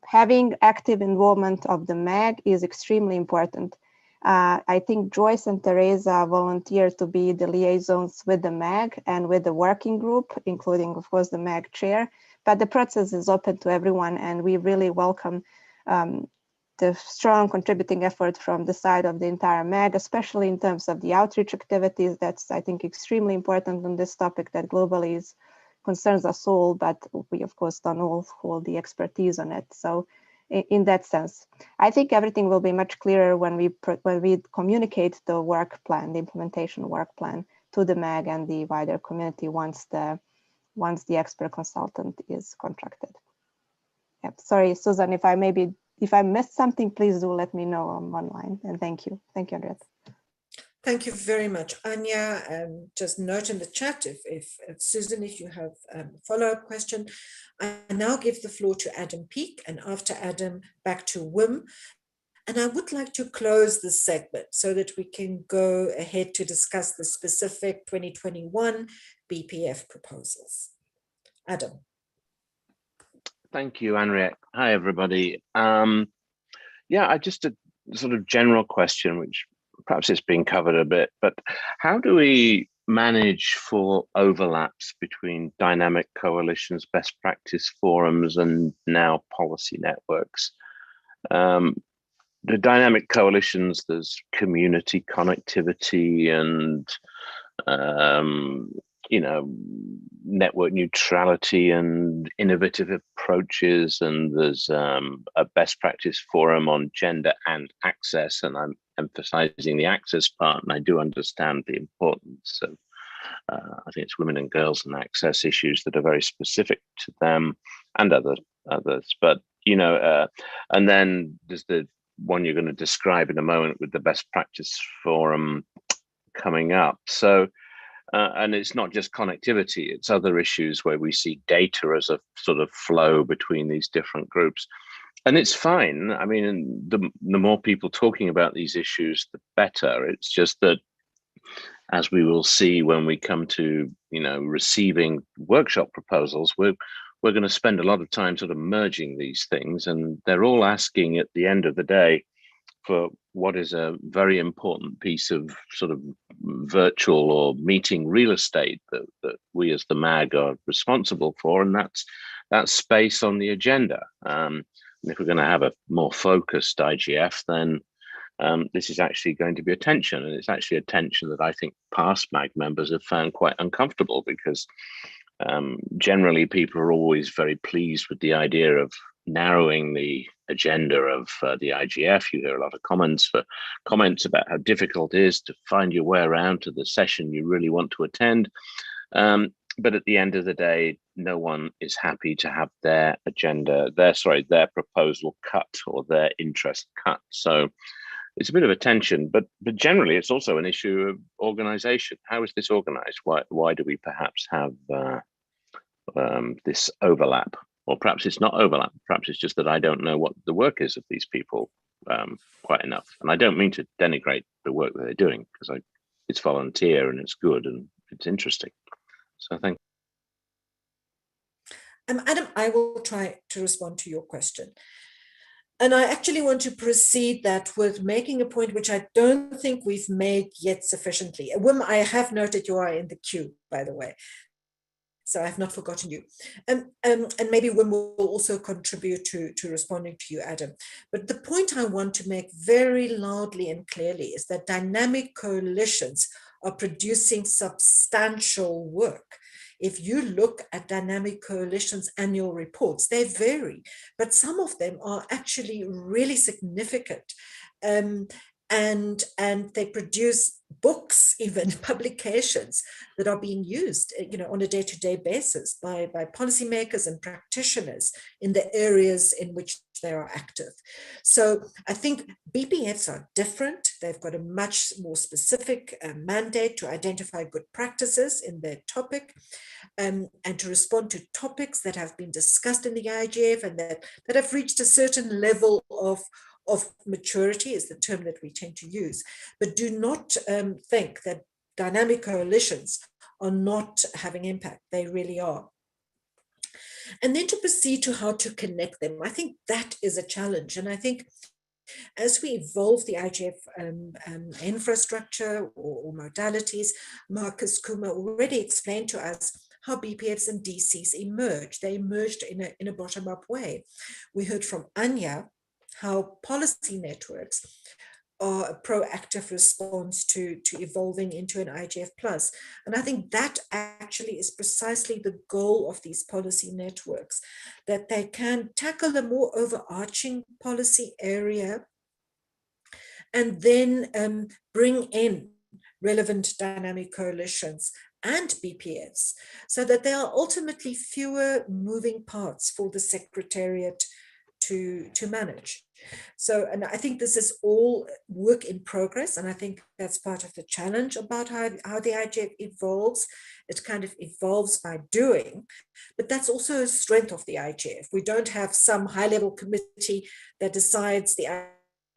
having active involvement of the MAG is extremely important. I think Joyce and Teresa volunteered to be the liaisons with the MAG and with the working group, including, of course, the MAG chair. But the process is open to everyone, and we really welcome the strong contributing effort from the side of the entire MAG, especially in terms of the outreach activities. That's, I think, extremely important on this topic that globally concerns us all, but we, of course, don't all hold the expertise on it. So in that sense, I think everything will be much clearer when we communicate the work plan, the implementation work plan, to the MAG and the wider community once the expert consultant is contracted. Yep. Sorry, Susan, if I missed something, please do let me know online. And thank you, Andrea. Thank you very much, Anya. Just note in the chat if Susan, if you have a follow-up question. I now give the floor to Adam Peake, and after Adam, back to Wim. And I would like to close this segment so that we can go ahead to discuss the specific 2021 Bpf proposals. Adam. Thank you, Henriette. Hi, everybody. Yeah, just a sort of general question, which perhaps it's been covered a bit, but how do we manage for overlaps between dynamic coalitions, best practice forums, and now policy networks? The dynamic coalitions, there's community connectivity and network neutrality and innovative approaches, and there's a best practice forum on gender and access, and I'm emphasizing the access part, and I do understand the importance of I think it's women and girls and access issues that are very specific to them and others, but and then there's the one you're going to describe in a moment with the best practice forum coming up. So and it's not just connectivity, it's other issues where we see data as a sort of flow between these different groups. And it's fine. I mean, the more people talking about these issues, the better. It's just that, as we will see when we come to, receiving workshop proposals, we're going to spend a lot of time sort of merging these things, and they're all asking at the end of the day for what is a very important piece of sort of virtual or meeting real estate that we as the MAG are responsible for, and that's space on the agenda. And if we're going to have a more focused IGF, then this is actually going to be a tension, and it's actually a tension that I think past MAG members have found quite uncomfortable, because generally people are always very pleased with the idea of narrowing the agenda of the IGF. You hear a lot of comments about how difficult it is to find your way around to the session you really want to attend. But at the end of the day, no one is happy to have their agenda, their proposal cut or their interest cut. So it's a bit of a tension, but generally it's also an issue of organization. How is this organized? Why do we perhaps have this overlap? Or perhaps it's not overlap. Perhaps it's just that I don't know what the work is of these people quite enough. And I don't mean to denigrate the work that they're doing, because it's volunteer and it's good and it's interesting. So I think. Adam, I will try to respond to your question. And I actually want to precede that with making a point which I don't think we've made yet sufficiently. Wim, I have noted you are in the queue, by the way. So I have not forgotten you. And maybe Wim will also contribute to responding to you, Adam. But the point I want to make very loudly and clearly is that dynamic coalitions are producing substantial work. If you look at dynamic coalitions' annual reports, they vary, but some of them are actually really significant. And they produce books, even publications that are being used, on a day-to-day basis by policymakers and practitioners in the areas in which they are active. So I think BPFs are different. They've got a much more specific mandate to identify good practices in their topic, and to respond to topics that have been discussed in the IGF and that have reached a certain level of maturity, is the term that we tend to use. But do not think that dynamic coalitions are not having impact. They really are. And then to proceed to how to connect them, I think that is a challenge. And I think as we evolve the IGF infrastructure or modalities, Marcus Kuma already explained to us how BPFs and DCs emerged. They emerged in a bottom-up way. We heard from Anya how policy networks are a proactive response to evolving into an IGF+. And I think that actually is precisely the goal of these policy networks, that they can tackle a more overarching policy area and then bring in relevant dynamic coalitions and BPFs, so that there are ultimately fewer moving parts for the Secretariat to manage. So, and I think this is all work in progress, and I think that's part of the challenge about how the IGF evolves. It kind of evolves by doing, but that's also a strength of the IGF. We don't have some high-level committee that decides the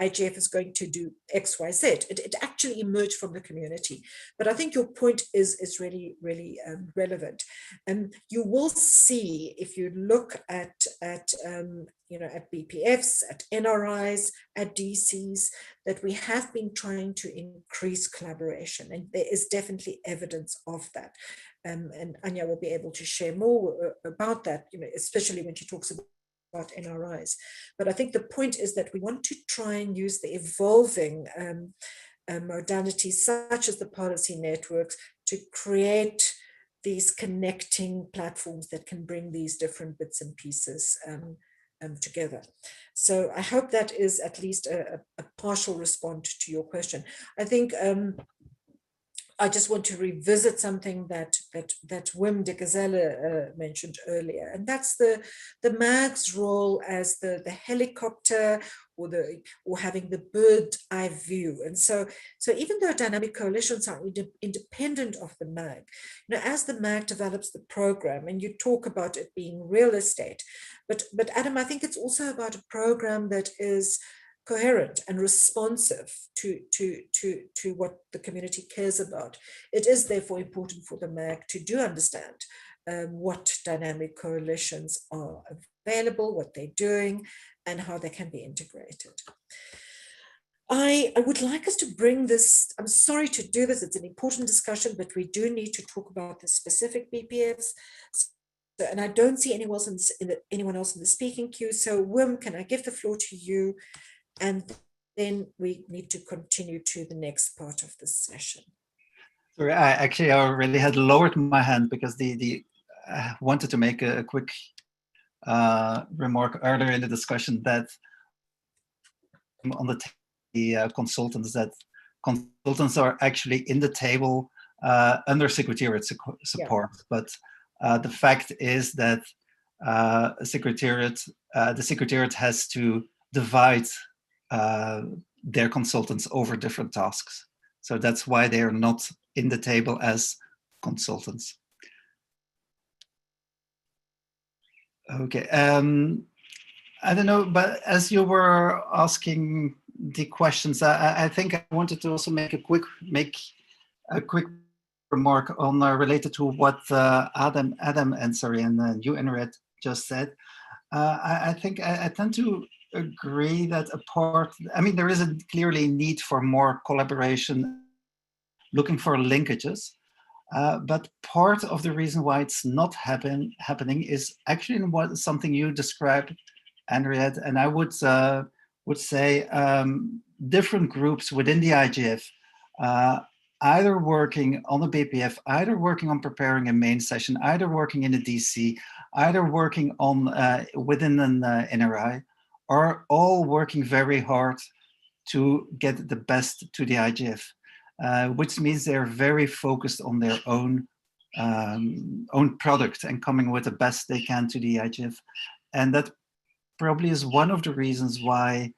IGF is going to do X, Y, Z. It actually emerged from the community. But I think your point is really, really relevant. And you will see, if you look at BPFs, at NRIs, at DCs, that we have been trying to increase collaboration. And there is definitely evidence of that. And Anya will be able to share more about that, especially when she talks about NRIs. But I think the point is that we want to try and use the evolving modalities such as the policy networks to create these connecting platforms that can bring these different bits and pieces together. So I hope that is at least a partial response to your question. I think I just want to revisit something that Wim de Gazelle mentioned earlier, and that's the MAG's role as the helicopter or having the bird eye view. And so even though dynamic coalitions are independent of the MAG, as the MAG develops the program, and you talk about it being real estate, but Adam, I think it's also about a program that is coherent and responsive to what the community cares about. It is therefore important for the MAG to do understand what dynamic coalitions are available, what they're doing, and how they can be integrated. I would like us to bring this, I'm sorry to do this, it's an important discussion, but we do need to talk about the specific BPFs. And I don't see anyone else in the speaking queue. So Wim, can I give the floor to you? And then we need to continue to the next part of the session. Sorry, I already had lowered my hand because I wanted to make a quick remark earlier in the discussion that on the consultants, that consultants are actually in the table under Secretariat support. But the fact is that the Secretariat has to divide their consultants over different tasks. So that's why they are not in the table as consultants. Okay, I don't know, but as you were asking the questions, I think I wanted to also make a quick remark on related to what Adam and sorry, and you, Henriette, just said. I think I tend to agree that there is a clearly need for more collaboration, looking for linkages. But part of the reason why it's not happening is actually in something you described, Henriette, and I would say different groups within the IGF, either working on the Bpf, either working on preparing a main session, either working in a DC, either working on within an NRI, are all working very hard to get the best to the IGF. Which means they're very focused on their own product and coming with the best they can to the IGF. And that probably is one of the reasons why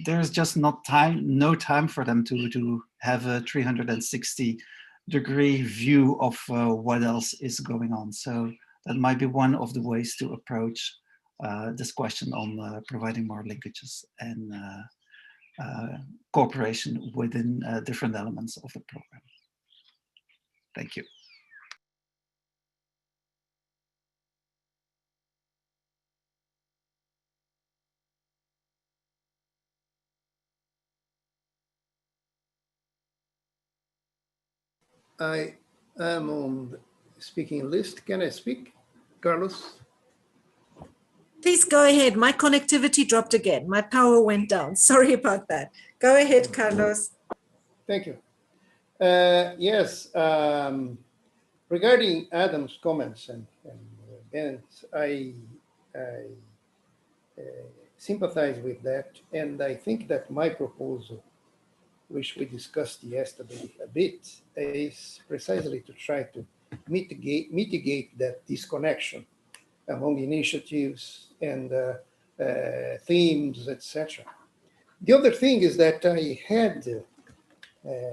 there's just no time for them to have a 360-degree view of what else is going on. So that might be one of the ways to approach this question on providing more linkages and cooperation within different elements of the program. Thank you. I am on the speaking list. Can I speak, Carlos? Please go ahead. My connectivity dropped again. My power went down. Sorry about that. Go ahead, Carlos. Thank you. Yes, regarding Adam's comments and Ben's, I sympathize with that. And I think that my proposal, which we discussed yesterday a bit, is precisely to try to mitigate that disconnection among initiatives and themes, etc. The other thing is that I had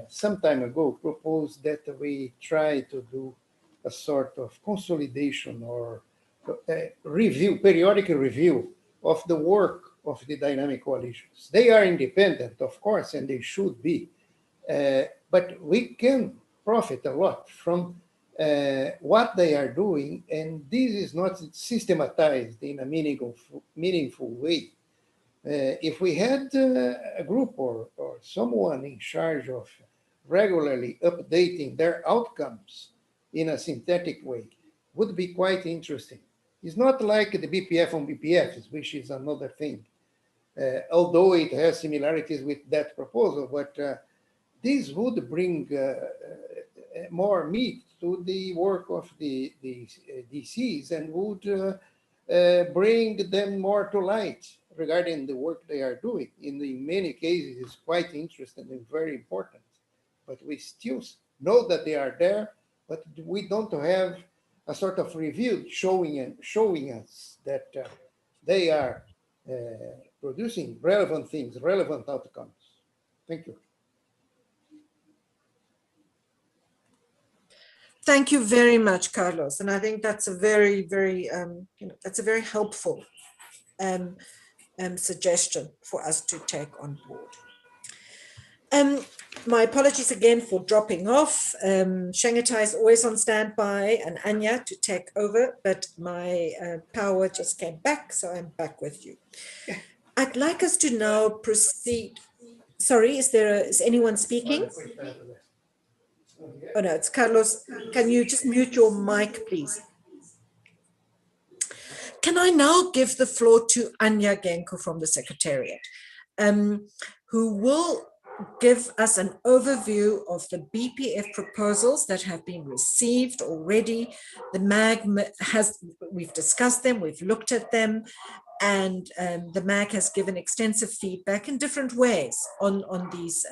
some time ago proposed that we try to do a sort of consolidation or periodic review of the work of the dynamic coalitions. They are independent, of course, and they should be, but we can profit a lot from what they are doing, and this is not systematized in a meaningful way. If we had a group or someone in charge of regularly updating their outcomes in a synthetic way, would be quite interesting. It's not like the Bpf on Bpfs, which is another thing, although it has similarities with that proposal, but this would bring more meat to the work of the DCs and would bring them more to light regarding the work they are doing. In many cases, it's quite interesting and very important, but we still know that they are there, but we don't have a sort of review showing us that they are producing relevant things, relevant outcomes. Thank you. Thank you very much, Carlos. And I think that's a very, very, that's a very helpful suggestion for us to take on board. My apologies again for dropping off. Shangatai is always on standby and Anya to take over, but my power just came back, so I'm back with you. I'd like us to now proceed. Sorry, is anyone speaking? Oh no, it's Carlos. Can you just mute your mic, please? Can I now give the floor to Anya Genko from the Secretariat, who will give us an overview of the Bpf proposals that have been received already. The MAG we've discussed them, we've looked at them. And the MAG has given extensive feedback in different ways on these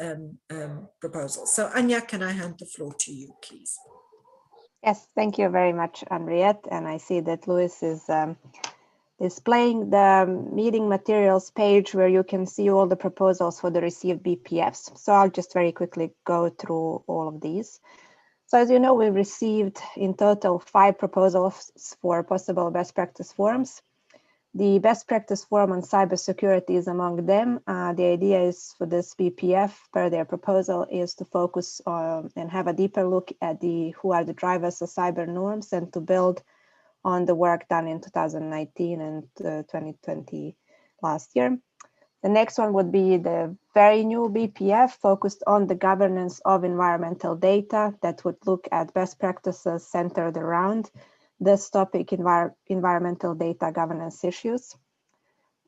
proposals. So Anya, can I hand the floor to you, please? Yes, thank you very much, Henriette. And I see that Louis is displaying the meeting materials page where you can see all the proposals for the received BPFs. So I'll just very quickly go through all of these. So as you know, we received in total 5 proposals for possible best practice forums. The best practice forum on cybersecurity is among them. The idea is for this BPF, per their proposal, is to focus on and have a deeper look at who are the drivers of cyber norms and to build on the work done in 2019 and 2020 last year. The next one would be the very new BPF focused on the governance of environmental data that would look at best practices centered around this topic, environmental data governance issues.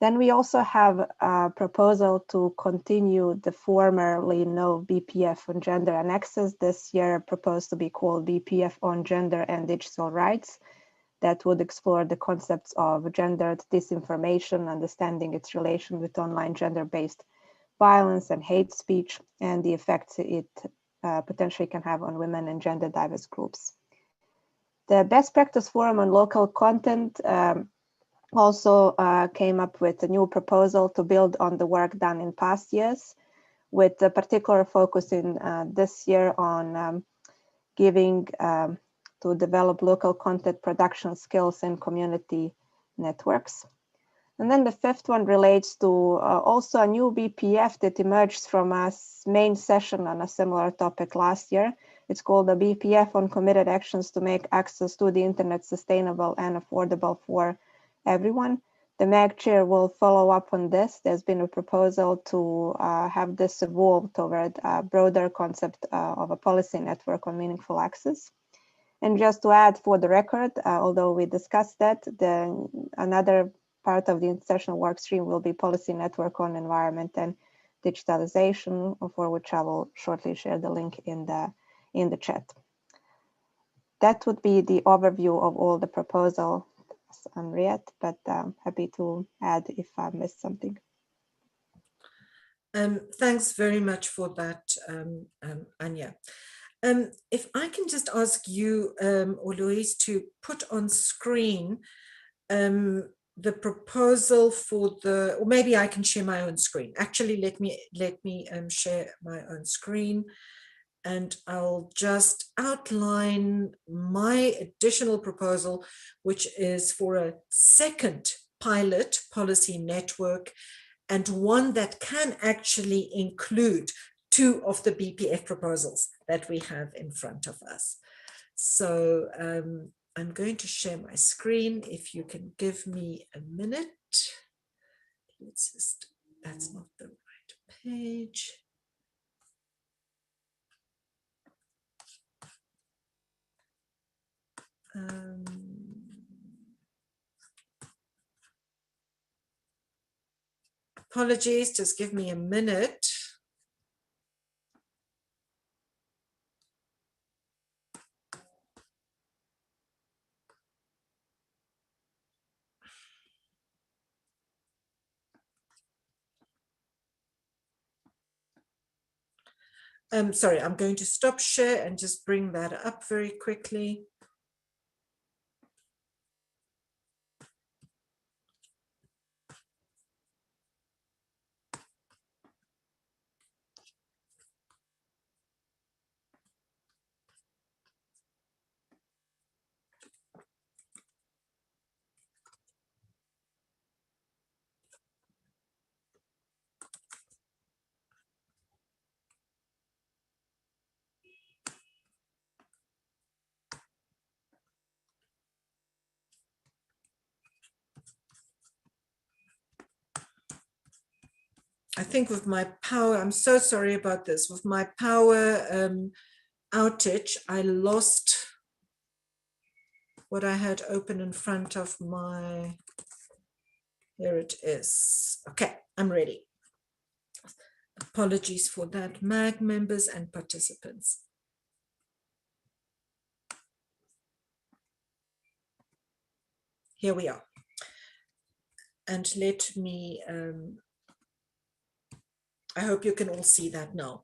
Then we also have a proposal to continue the formerly no BPF on gender and access, this year proposed to be called BPF on gender and digital rights, that would explore the concepts of gendered disinformation, understanding its relation with online gender-based violence and hate speech, and the effects it potentially can have on women and gender diverse groups. The Best Practice Forum on Local Content also came up with a new proposal to build on the work done in past years, with a particular focus in this year on giving to develop local content production skills and community networks. And then the 5th one relates to also a new BPF that emerged from a main session on a similar topic last year. It's called the BPF on committed actions to make access to the internet sustainable and affordable for everyone. The MAG chair will follow up on this. There's been a proposal to have this evolve toward a broader concept of a policy network on meaningful access. And just to add for the record, although we discussed that, another part of the intersessional work stream will be policy network on environment and digitalization, for which I will shortly share the link in the chat. That would be the overview of all the proposals, Henriette, but happy to add if I missed something. Thanks very much for that, Anya. If I can just ask you or Louise to put on screen the proposal for or maybe I can share my own screen. Actually, let me share my own screen, and I'll just outline my additional proposal, which is for a second pilot policy network, and one that can actually include 2 of the BPF proposals that we have in front of us. So I'm going to share my screen. If you can give me a minute. Let's just, that's not the right page. Apologies, just give me a minute. Sorry, I'm going to stop share and just bring that up very quickly. I think with my power, I'm so sorry about this, with my power outage, I lost what I had open in front of my, here it is. Okay, I'm ready. Apologies for that, MAG members and participants. Here we are. and let me, I hope you can all see that now.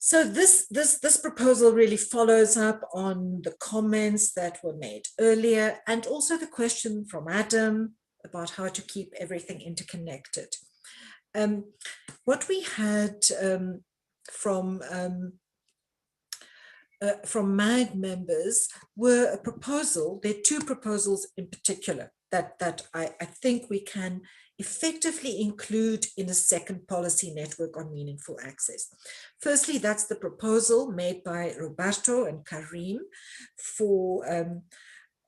So this proposal really follows up on the comments that were made earlier, and also the question from Adam about how to keep everything interconnected. What we had from MAG members were a proposal. There are two proposals in particular that I think we can effectively include in a second policy network on meaningful access. Firstly, that's the proposal made by Roberto and Karim for,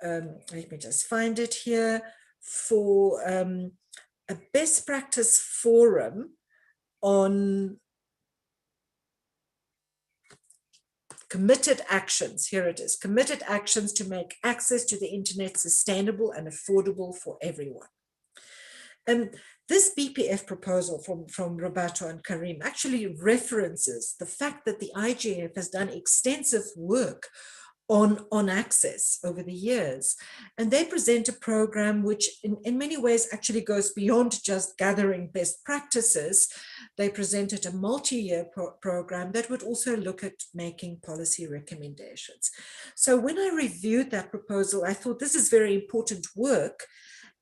let me just find it here, for a best practice forum on committed actions. Here it is, committed actions to make access to the internet sustainable and affordable for everyone. This Bpf proposal from Roberto and Karim actually references the fact that the IGF has done extensive work on access over the years. And they present a program which in many ways actually goes beyond just gathering best practices. They presented a multi-year program that would also look at making policy recommendations. So when I reviewed that proposal, I thought this is very important work.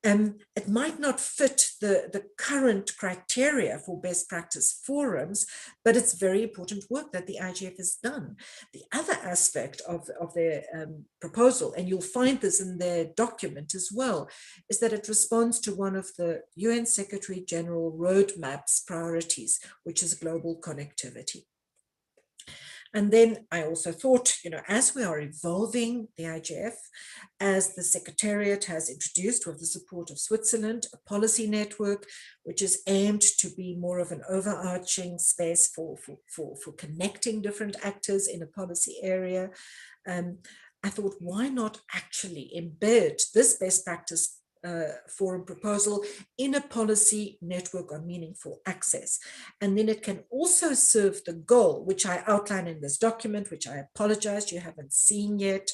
It might not fit the current criteria for best practice forums, but it's very important work that the IGF has done. The other aspect of their proposal, and you'll find this in their document as well, is that it responds to one of the UN Secretary General Roadmap's priorities, which is global connectivity. And then I also thought, as we are evolving the IGF, as the Secretariat has introduced with the support of Switzerland, a policy network, which is aimed to be more of an overarching space for connecting different actors in a policy area, I thought, why not actually embed this best practice forum proposal in a policy network on meaningful access. And then it can also serve the goal, which I outline in this document, which I apologize you haven't seen yet,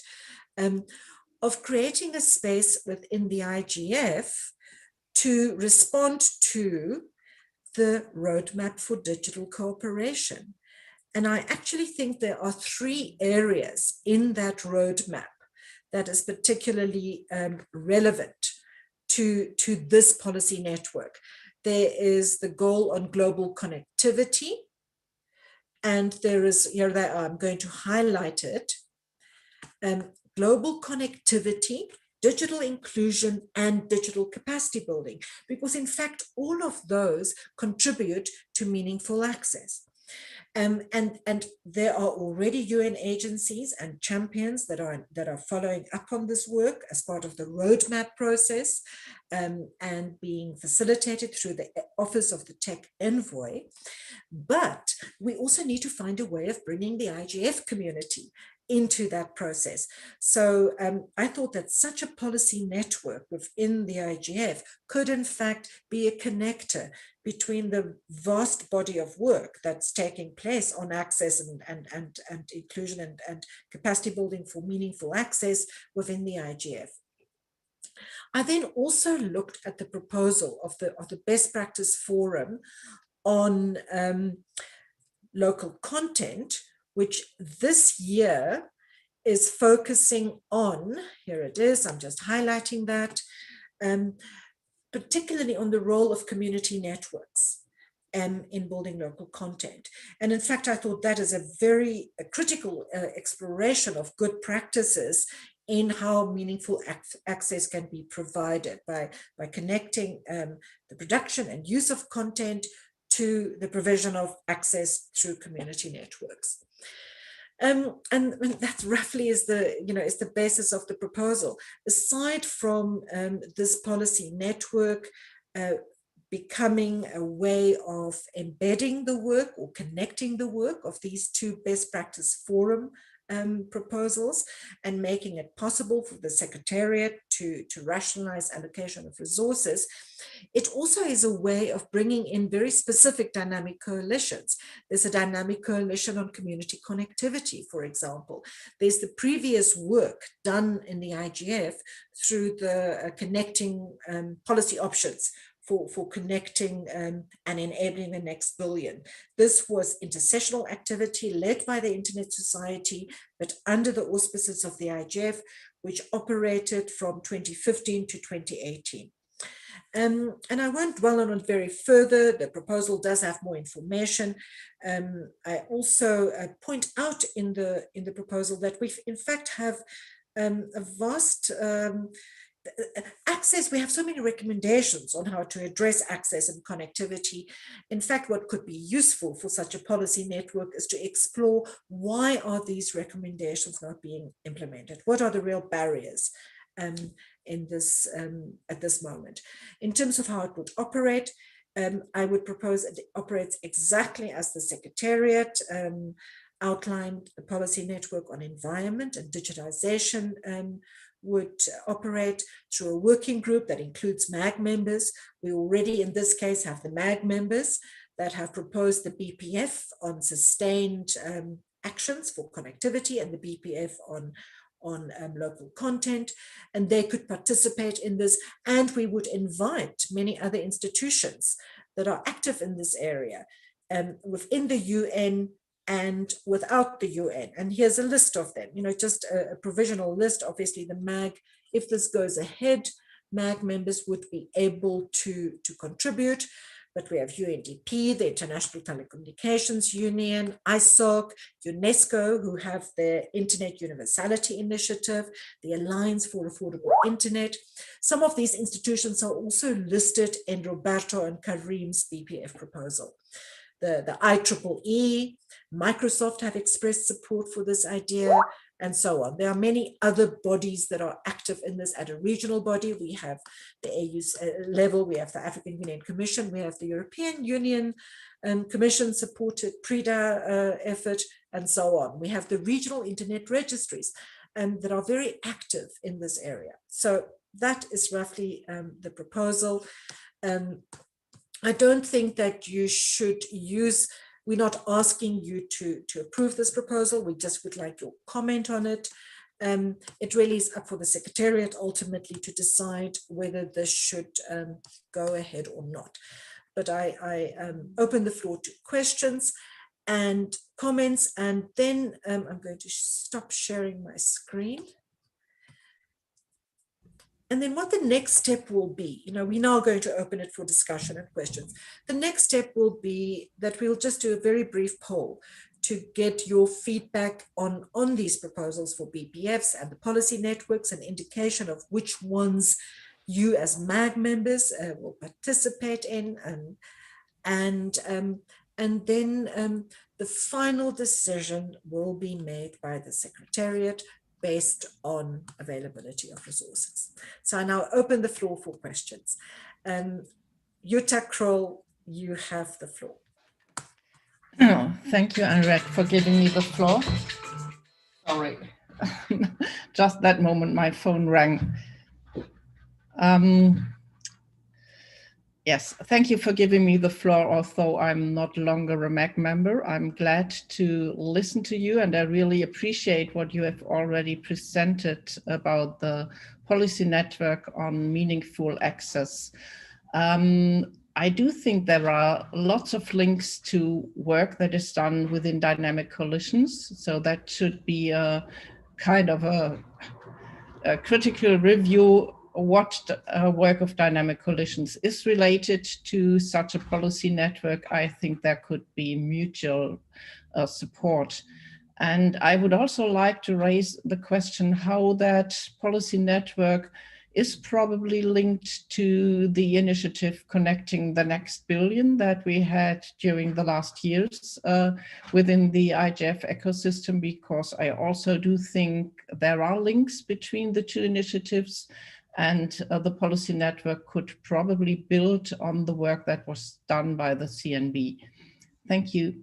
of creating a space within the IGF to respond to the roadmap for digital cooperation. And I actually think there are 3 areas in that roadmap that is particularly relevant to this policy network. There is the goal on global connectivity, and there is, here they are, I'm going to highlight it, global connectivity, digital inclusion, and digital capacity building, because in fact, all of those contribute to meaningful access. And there are already UN agencies and champions that are following up on this work as part of the roadmap process, and being facilitated through the Office of the Tech Envoy. But we also need to find a way of bringing the IGF community into that process. So I thought that such a policy network within the IGF could in fact be a connector between the vast body of work that's taking place on access and inclusion and capacity building for meaningful access within the IGF. I then also looked at the proposal of the best practice forum on local content, which this year is focusing on, here it is, I'm just highlighting that, particularly on the role of community networks in building local content. And in fact, I thought that is a very critical exploration of good practices in how meaningful access can be provided by connecting the production and use of content to the provision of access through community networks. And that roughly is is the basis of the proposal. Aside from this policy network becoming a way of embedding the work or connecting the work of these 2 best practice forum proposals and making it possible for the Secretariat to rationalize allocation of resources, it also is a way of bringing in very specific dynamic coalitions. There's a dynamic coalition on community connectivity, for example. There's the previous work done in the IGF through the connecting policy options for connecting and enabling the next billion. This was intersessional activity led by the Internet Society, but under the auspices of the IGF, which operated from 2015 to 2018. And I won't dwell on it very further. The proposal does have more information. I also point out in the proposal that we in fact have a vast access. We have so many recommendations on how to address access and connectivity. In fact, what could be useful for such a policy network is to explore why are these recommendations not being implemented? What are the real barriers in this at this moment? In terms of how it would operate, I would propose it operates exactly as the Secretariat outlined. The policy network on environment and digitization would operate through a working group that includes MAG members. We already, in this case, have the MAG members that have proposed the Bpf on sustained actions for connectivity and the Bpf on local content, and they could participate in this. And we would invite many other institutions that are active in this area within the UN and without the UN. And here's a list of them, just a provisional list. Obviously the MAG, if this goes ahead, MAG members would be able to contribute. But we have UNDP, the International Telecommunications Union, ISOC, UNESCO, who have their Internet Universality Initiative, the Alliance for Affordable Internet. Some of these institutions are also listed in Roberto and Karim's Bpf proposal. The IEEE, Microsoft have expressed support for this idea, and so on. There are many other bodies that are active in this at a regional body. We have the AU level, we have the African Union Commission, we have the European Union Commission supported PRIDA effort, and so on. We have the regional internet registries that are very active in this area. So that is roughly the proposal. I don't think that you should use, we're not asking you to approve this proposal. We just would like your comment on it. It really is up for the Secretariat ultimately to decide whether this should go ahead or not. But I open the floor to questions and comments, and then I'm going to stop sharing my screen. And then what the next step will be, we're now going to open it for discussion and questions. The next step will be that we'll just do a very brief poll to get your feedback on these proposals for Bpfs and the policy networks, an indication of which ones you as MAG members will participate in. And then the final decision will be made by the Secretariat based on availability of resources. So I now open the floor for questions. Jutta Kroll, you have the floor. Oh, thank you, Henriette, for giving me the floor. Sorry, just that moment my phone rang. Yes, thank you for giving me the floor, although I'm not longer a MAG member. I'm glad to listen to you, and I really appreciate what you have already presented about the policy network on meaningful access. I do think there are lots of links to work that is done within dynamic coalitions, so that should be a kind of a critical review. What work of dynamic coalitions is related to such a policy network. I think there could be mutual support. And I would also like to raise the question how that policy network is probably linked to the initiative Connecting the Next Billion that we had during the last years within the IGF ecosystem, because I also do think there are links between the two initiatives. And the policy network could probably build on the work that was done by the CNB. Thank you.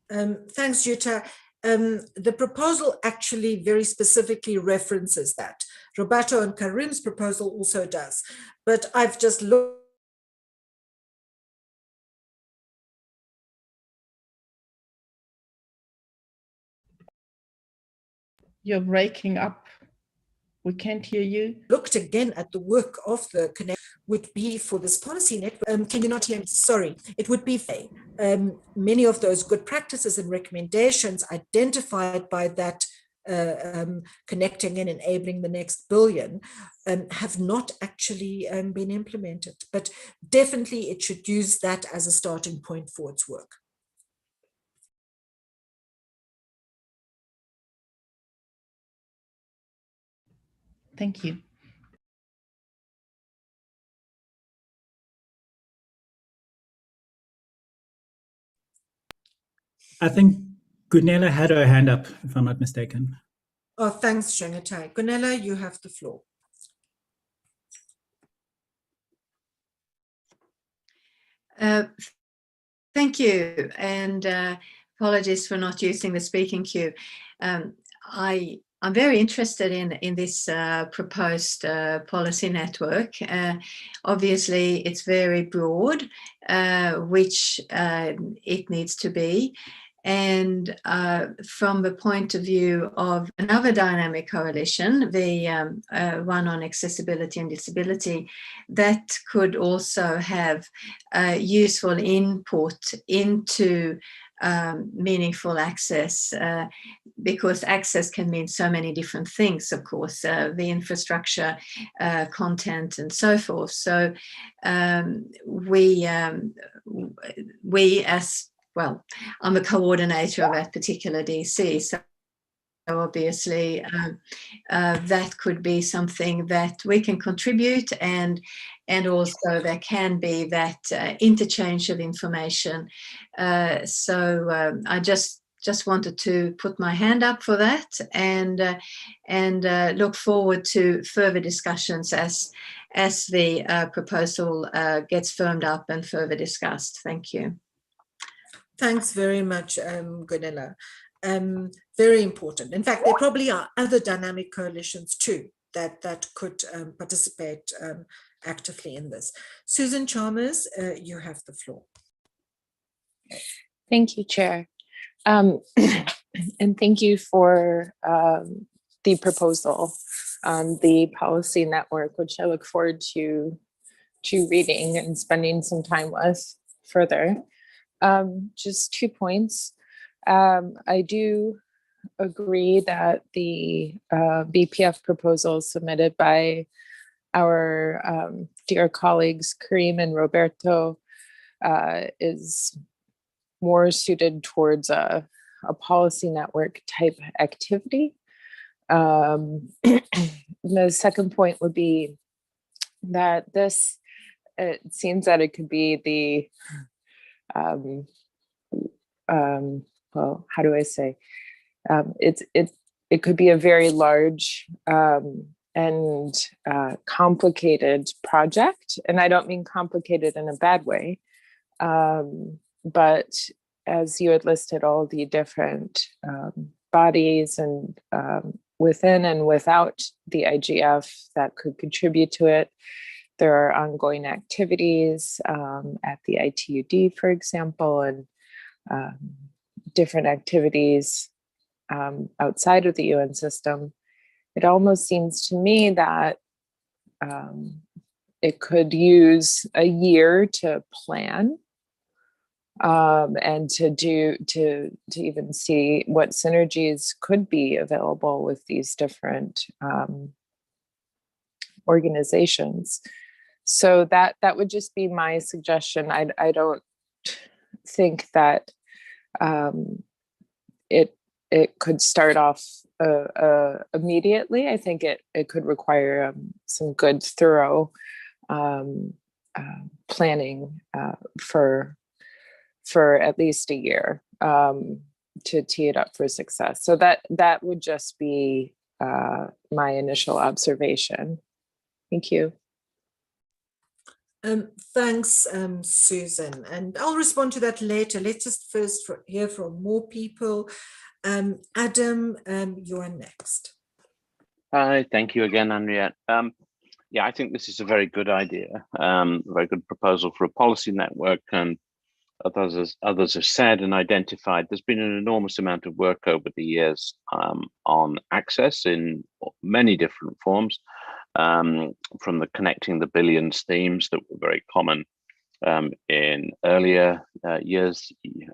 Thanks, Jutta. the proposal actually very specifically references that. Roberto and Karim's proposal also does, but I've just looked. You're breaking up. We can't hear you. Looked again at the work of the Connect would be for this policy network. Can you not hear me? Sorry. It would be many of those good practices and recommendations identified by that connecting and enabling the next billion have not actually been implemented. But definitely it should use that as a starting point for its work. Thank you. I think Gunilla had her hand up, if I'm not mistaken. Oh, thanks, Shangatai. Gunilla, you have the floor. Thank you, and apologies for not using the speaking queue. I'm very interested in this proposed policy network. Obviously, it's very broad, which it needs to be. And from the point of view of another dynamic coalition, the one on accessibility and disability, that could also have useful input into meaningful access, because access can mean so many different things, of course, the infrastructure, content, and so forth. So we as well, I'm a coordinator of that particular DC, so obviously that could be something that we can contribute, and also there can be that interchange of information. So I just wanted to put my hand up for that, and look forward to further discussions as the proposal gets firmed up and further discussed. Thank you. Thanks very much, Gunilla. Very important. In fact, there probably are other dynamic coalitions too that could participate actively in this. Susan Chalmers, you have the floor. Thank you, Chair. And thank you for the proposal on the policy network, which I look forward to reading and spending some time with further. Just 2 points. I do agree that the Bpf proposals submitted by our dear colleagues Karim and Roberto is more suited towards a policy network type activity. The second point would be that it seems that it could be the well, how do I say? It could be a very large and complicated project, and I don't mean complicated in a bad way, but as you had listed all the different bodies and within and without the IGF that could contribute to it. There are ongoing activities at the ITUD, for example, and different activities outside of the UN system. It almost seems to me that it could use a year to plan and to even see what synergies could be available with these different organizations. So that would just be my suggestion. I don't think that it could start off immediately. I think it could require some good, thorough planning for at least a year to tee it up for success. So that would just be my initial observation. Thank you. Thanks, Susan. And I'll respond to that later. Let's just first hear from more people. Adam, you are next. Hi, thank you again, Henriette. Yeah, I think this is a very good idea, a very good proposal for a policy network, and others have said and identified, there's been an enormous amount of work over the years on access in many different forms, from the Connecting the Billions themes that were very common in earlier years,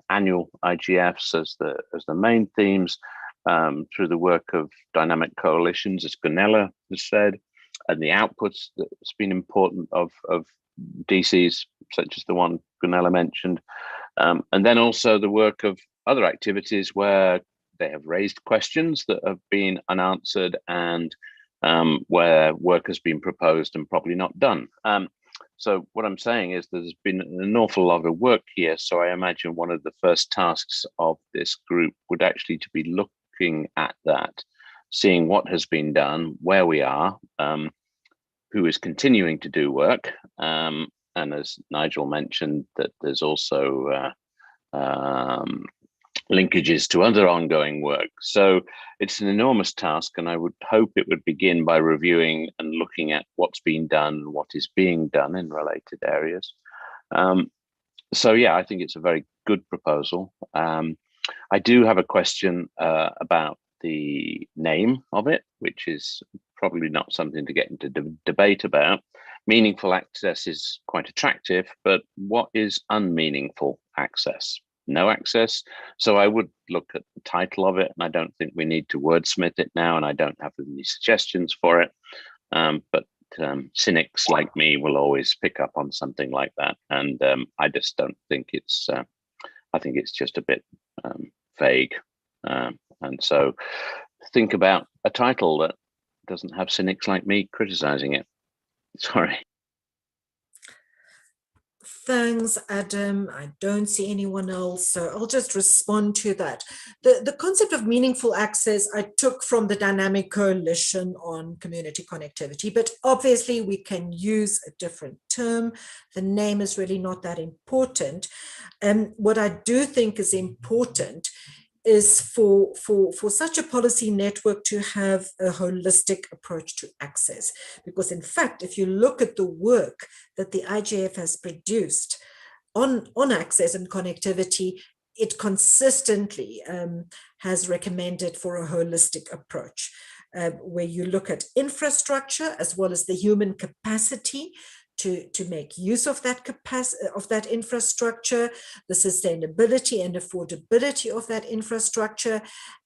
annual IGFs as the main themes, through the work of dynamic coalitions, as Gunilla has said, and the outputs that's been important of DCs, such as the one Gunilla mentioned, and then also the work of other activities where they have raised questions that have been unanswered, and where work has been proposed and probably not done. So what I'm saying is there's been an awful lot of work here. So I imagine one of the first tasks of this group would actually to be looking at that, seeing what has been done, where we are, who is continuing to do work. And as Nigel mentioned, that there's also linkages to other ongoing work. So it's an enormous task, and I would hope it would begin by reviewing and looking at what's been done, what is being done in related areas. So yeah, I think it's a very good proposal. I do have a question about the name of it, which is probably not something to get into debate about. Meaningful access is quite attractive, but what is unmeaningful access? No access. So I would look at the title of it, and I don't think we need to wordsmith it now, and I don't have any suggestions for it. But cynics like me will always pick up on something like that, and I just don't think it's. I think it's just a bit vague, and so think about a title that doesn't have cynics like me criticizing it. Sorry. Thanks, Adam. I don't see anyone else, so I'll just respond to that. The concept of meaningful access I took from the Dynamic Coalition on Community Connectivity, but obviously we can use a different term. The name is really not that important. What I do think is important is for such a policy network to have a holistic approach to access. Because in fact, if you look at the work that the IGF has produced on access and connectivity, it consistently has recommended for a holistic approach, where you look at infrastructure as well as the human capacity to make use of that capacity, of that infrastructure, the sustainability and affordability of that infrastructure,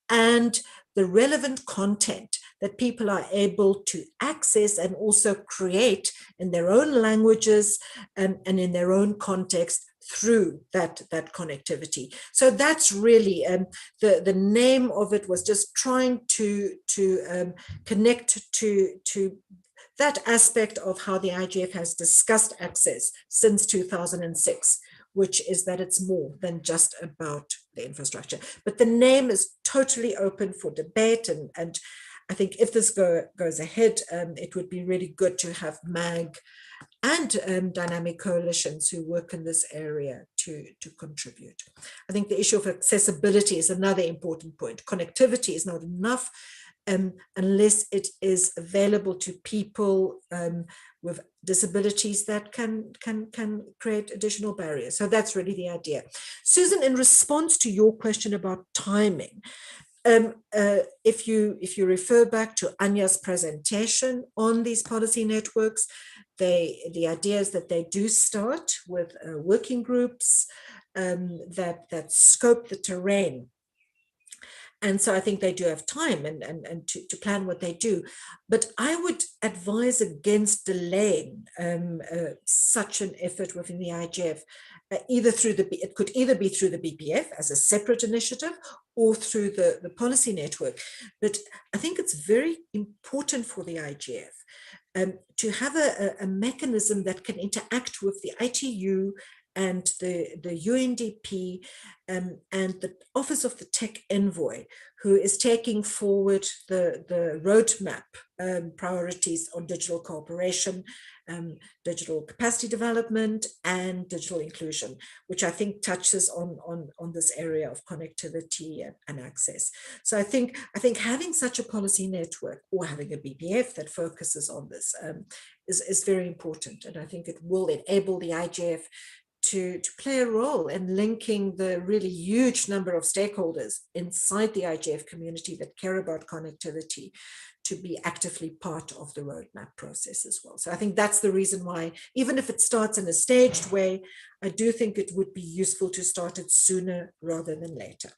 and the relevant content that people are able to access and also create in their own languages and in their own context through that connectivity. So that's really the name of it was just trying to connect to that aspect of how the IGF has discussed access since 2006, which is that it's more than just about the infrastructure. But the name is totally open for debate, and I think if this goes ahead, it would be really good to have MAG and dynamic coalitions who work in this area to contribute. I think the issue of accessibility is another important point. Connectivity is not enough unless it is available to people with disabilities that can create additional barriers. So that's really the idea. Susan, in response to your question about timing, if you refer back to Anya's presentation on these policy networks, the idea is that they do start with working groups that scope the terrain. And so I think they do have time and to plan what they do. But I would advise against delaying such an effort within the IGF, it could either be through the Bpf as a separate initiative or through the policy network. But I think it's very important for the IGF to have a mechanism that can interact with the ITU and the UNDP and the Office of the Tech Envoy, who is taking forward the roadmap priorities on digital cooperation, digital capacity development, and digital inclusion, which I think touches on this area of connectivity and access. So I think having such a policy network, or having a BPF that focuses on this, is very important. And I think it will enable the IGF to play a role in linking the really huge number of stakeholders inside the IGF community that care about connectivity to be actively part of the roadmap process as well. So I think that's the reason why, even if it starts in a staged way, I do think it would be useful to start it sooner rather than later.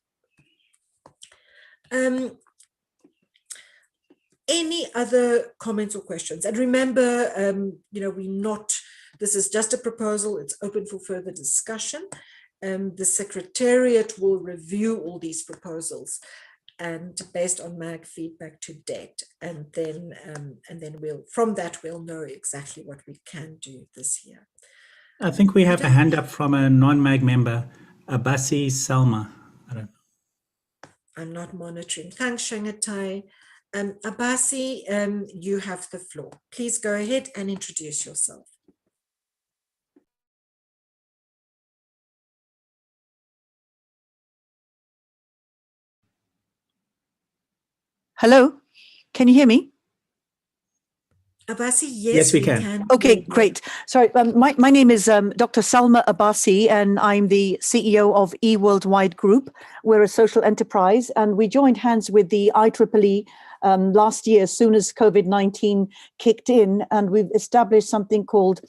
Any other comments or questions? And remember, this is just a proposal, it's open for further discussion. The Secretariat will review all these proposals and based on MAG feedback to date, and then from that we'll know exactly what we can do this year. I think we have a hand up from a non-MAG member, Abasi Salma. I'm not monitoring. Thanks, Shangatai. Abasi, you have the floor. Please go ahead and introduce yourself. Hello, can you hear me? Abasi, yes, we can. Okay, great. Sorry, my name is Dr. Salma Abasi, and I'm the CEO of eWorldwide Group. We're a social enterprise, and we joined hands with the IEEE last year, as soon as COVID-19 kicked in, and we've established something called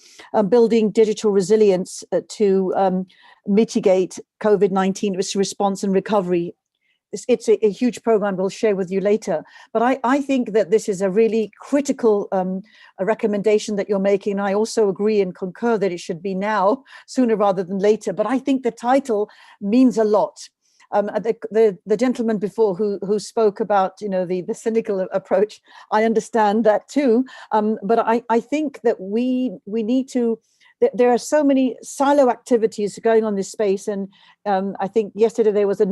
Building Digital Resilience to mitigate COVID-19 response and recovery. It's a huge program we'll share with you later. But I think that this is a really critical a recommendation that you're making. I also agree and concur that it should be now, sooner rather than later. But I think the title means a lot. The gentleman before who spoke about the cynical approach, I understand that too. But I think that we need to. There are so many silo activities going on in this space, and I think yesterday there was a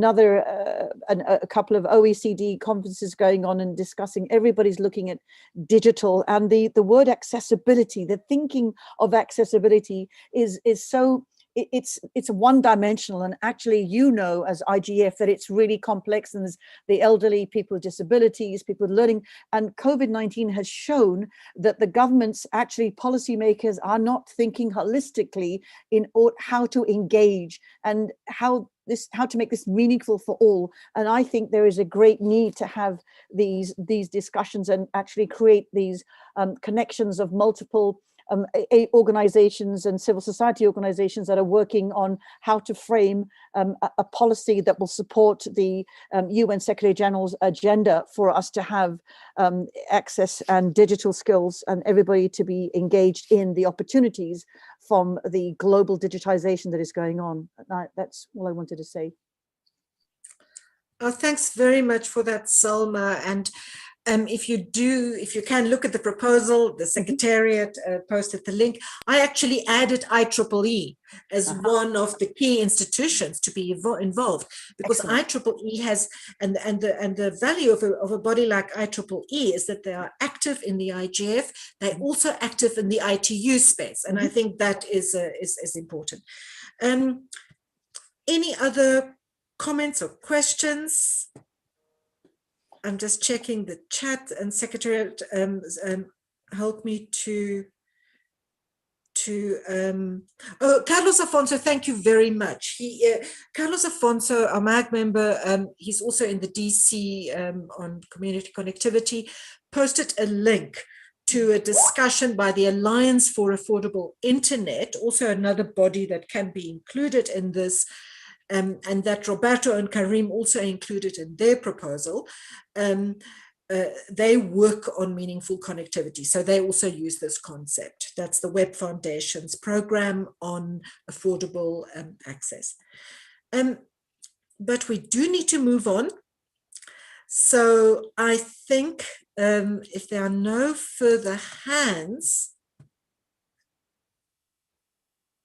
couple of OECD conferences going on and discussing. Everybody's looking at digital, and the word accessibility, the thinking of accessibility is so. It's one-dimensional, and actually, as IGF, that it's really complex, and there's the elderly, people with disabilities, people with learning, and COVID-19 has shown that the governments, actually policymakers, are not thinking holistically in how to engage and how to make this meaningful for all. And I think there is a great need to have these discussions and actually create these connections of multiple organizations and civil society organizations that are working on how to frame a policy that will support the UN Secretary General's agenda for us to have access and digital skills, and everybody to be engaged in the opportunities from the global digitization that is going on. That's all I wanted to say. Oh, thanks very much for that, Salma. And if you can look at the proposal, the Secretariat posted the link. I actually added IEEE as one of the key institutions to be involved, because IEEE has, and the value of a body like IEEE is that they are active in the IGF. They're also active in the ITU space, and I think that is important. Any other comments or questions? I'm just checking the chat, and Secretariat help me to Carlos Afonso, thank you very much. Carlos Afonso, our MAG member, he's also in the DC on community connectivity, posted a link to a discussion by the Alliance for Affordable Internet, also another body that can be included in this, and that Roberto and Karim also included in their proposal. They work on meaningful connectivity, so they also use this concept. That's the Web Foundation's program on affordable access. But we do need to move on. So I think if there are no further hands,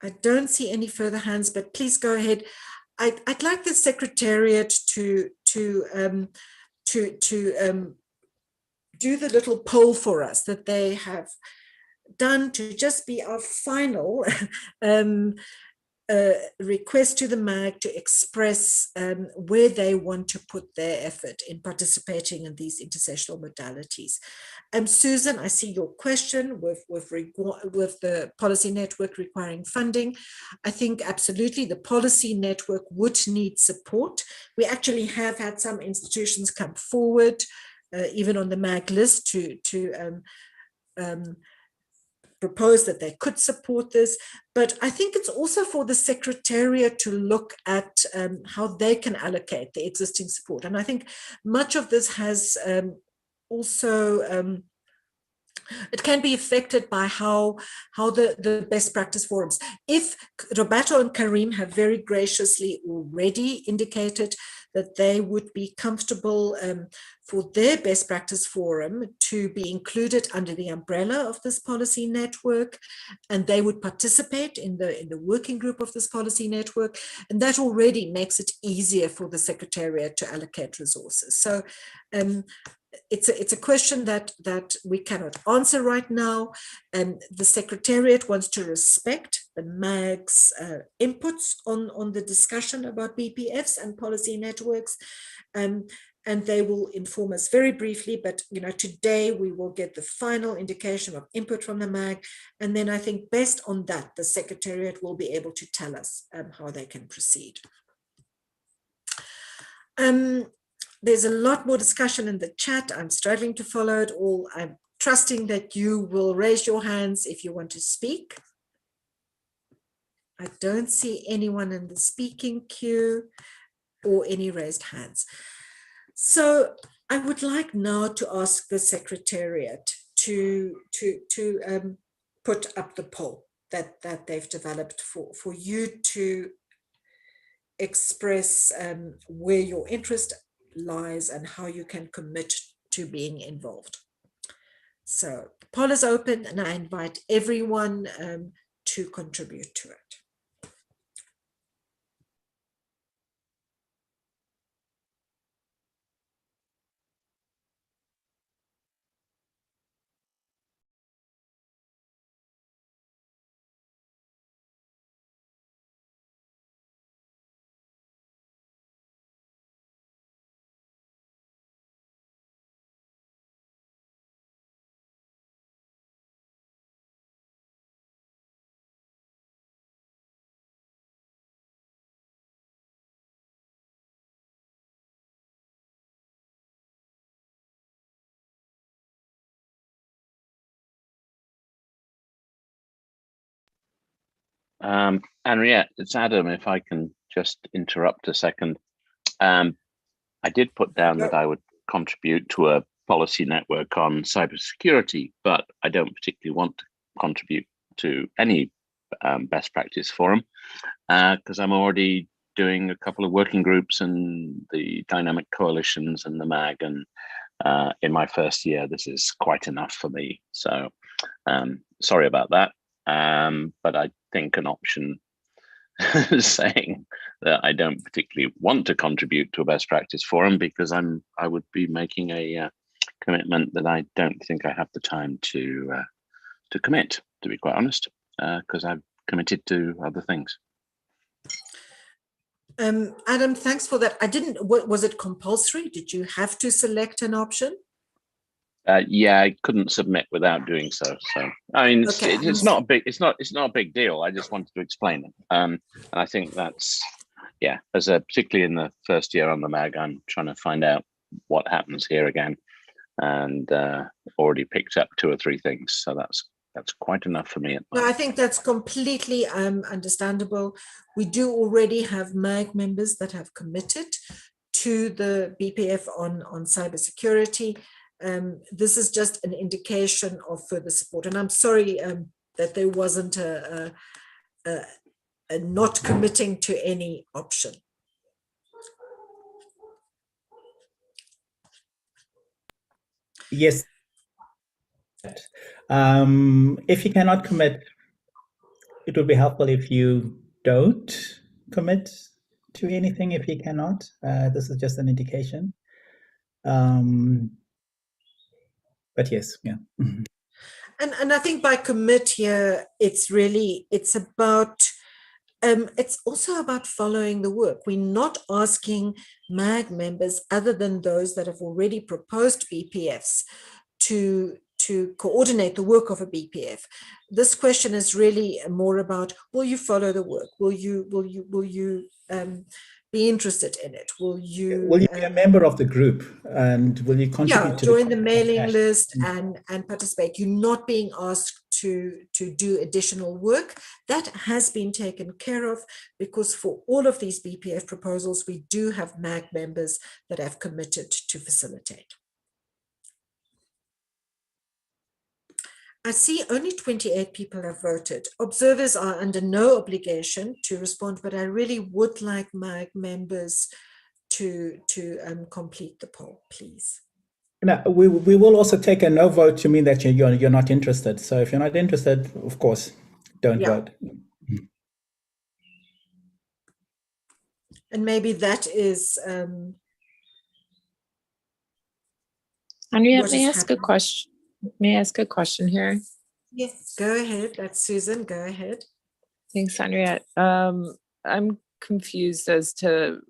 I don't see any further hands, but please go ahead. I'd like the Secretariat to do the little poll for us that they have done to just be our final request to the MAG to express where they want to put their effort in participating in these intersessional modalities. Susan, I see your question with the policy network requiring funding. I think absolutely the policy network would need support. We actually have had some institutions come forward, even on the MAG list, to propose that they could support this, but I think it's also for the Secretariat to look at how they can allocate the existing support. And I think much of this has also it can be affected by how the best practice forums. If Roberto and Karim have very graciously already indicated that they would be comfortable for their best practice forum to be included under the umbrella of this policy network, and they would participate in the working group of this policy network, and that already makes it easier for the Secretariat to allocate resources. So it's a question that we cannot answer right now, and the Secretariat wants to respect the MAG's inputs on the discussion about BPFs and policy networks, and they will inform us very briefly, but today we will get the final indication of input from the MAG, and then I think based on that the Secretariat will be able to tell us how they can proceed. There's a lot more discussion in the chat. I'm struggling to follow it all. I'm trusting that you will raise your hands if you want to speak. I don't see anyone in the speaking queue or any raised hands. So I would like now to ask the Secretariat to put up the poll that they've developed for you to express where your interest lies and how you can commit to being involved. So the poll is open and I invite everyone to contribute to it. Henriette, it's Adam, if I can just interrupt a second. I did put down that I would contribute to a policy network on cybersecurity, but I don't particularly want to contribute to any best practice forum because I'm already doing a couple of working groups and the dynamic coalitions and the MAG, and in my first year, this is quite enough for me. So sorry about that. But I think an option saying that I don't particularly want to contribute to a best practice forum because I would be making a commitment that I don't think I have the time to commit, to be quite honest, because I've committed to other things. Adam, thanks for that. Was it compulsory? Did you have to select an option? Yeah, I couldn't submit without doing so. So I mean, it's not a big, it's not a big deal. I just wanted to explain it. And I think that's, yeah, particularly in the first year on the MAG, I'm trying to find out what happens here again, and already picked up 2 or 3 things. So that's quite enough for me. No, I think that's completely understandable. We do already have MAG members that have committed to the BPF on cybersecurity. This is just an indication of further support, and I'm sorry that there wasn't a not committing to any option. Yes. If you cannot commit, it would be helpful if you don't commit to anything if you cannot. This is just an indication. But yes, yeah. And I think by commit here, it's also about following the work. We're not asking MAG members, other than those that have already proposed Bpfs, to coordinate the work of a Bpf. This question is really more about: will you follow the work? Will you be interested in it? Will you be a member of the group, and will you contribute to join the mailing list and participate? You're not being asked to do additional work. That has been taken care of, because for all of these Bpf proposals, we do have MAG members that have committed to facilitate. I see only 28 people have voted. Observers are under no obligation to respond, but I really would like MAG members to complete the poll, please. Now, we will also take a no vote to mean that you're not interested. So if you're not interested, of course, don't vote. And maybe that is. Henriette, may I ask a question? May I ask a question here? Yes, go ahead. That's Susan. Go ahead. Thanks, Henriette. I'm confused as to,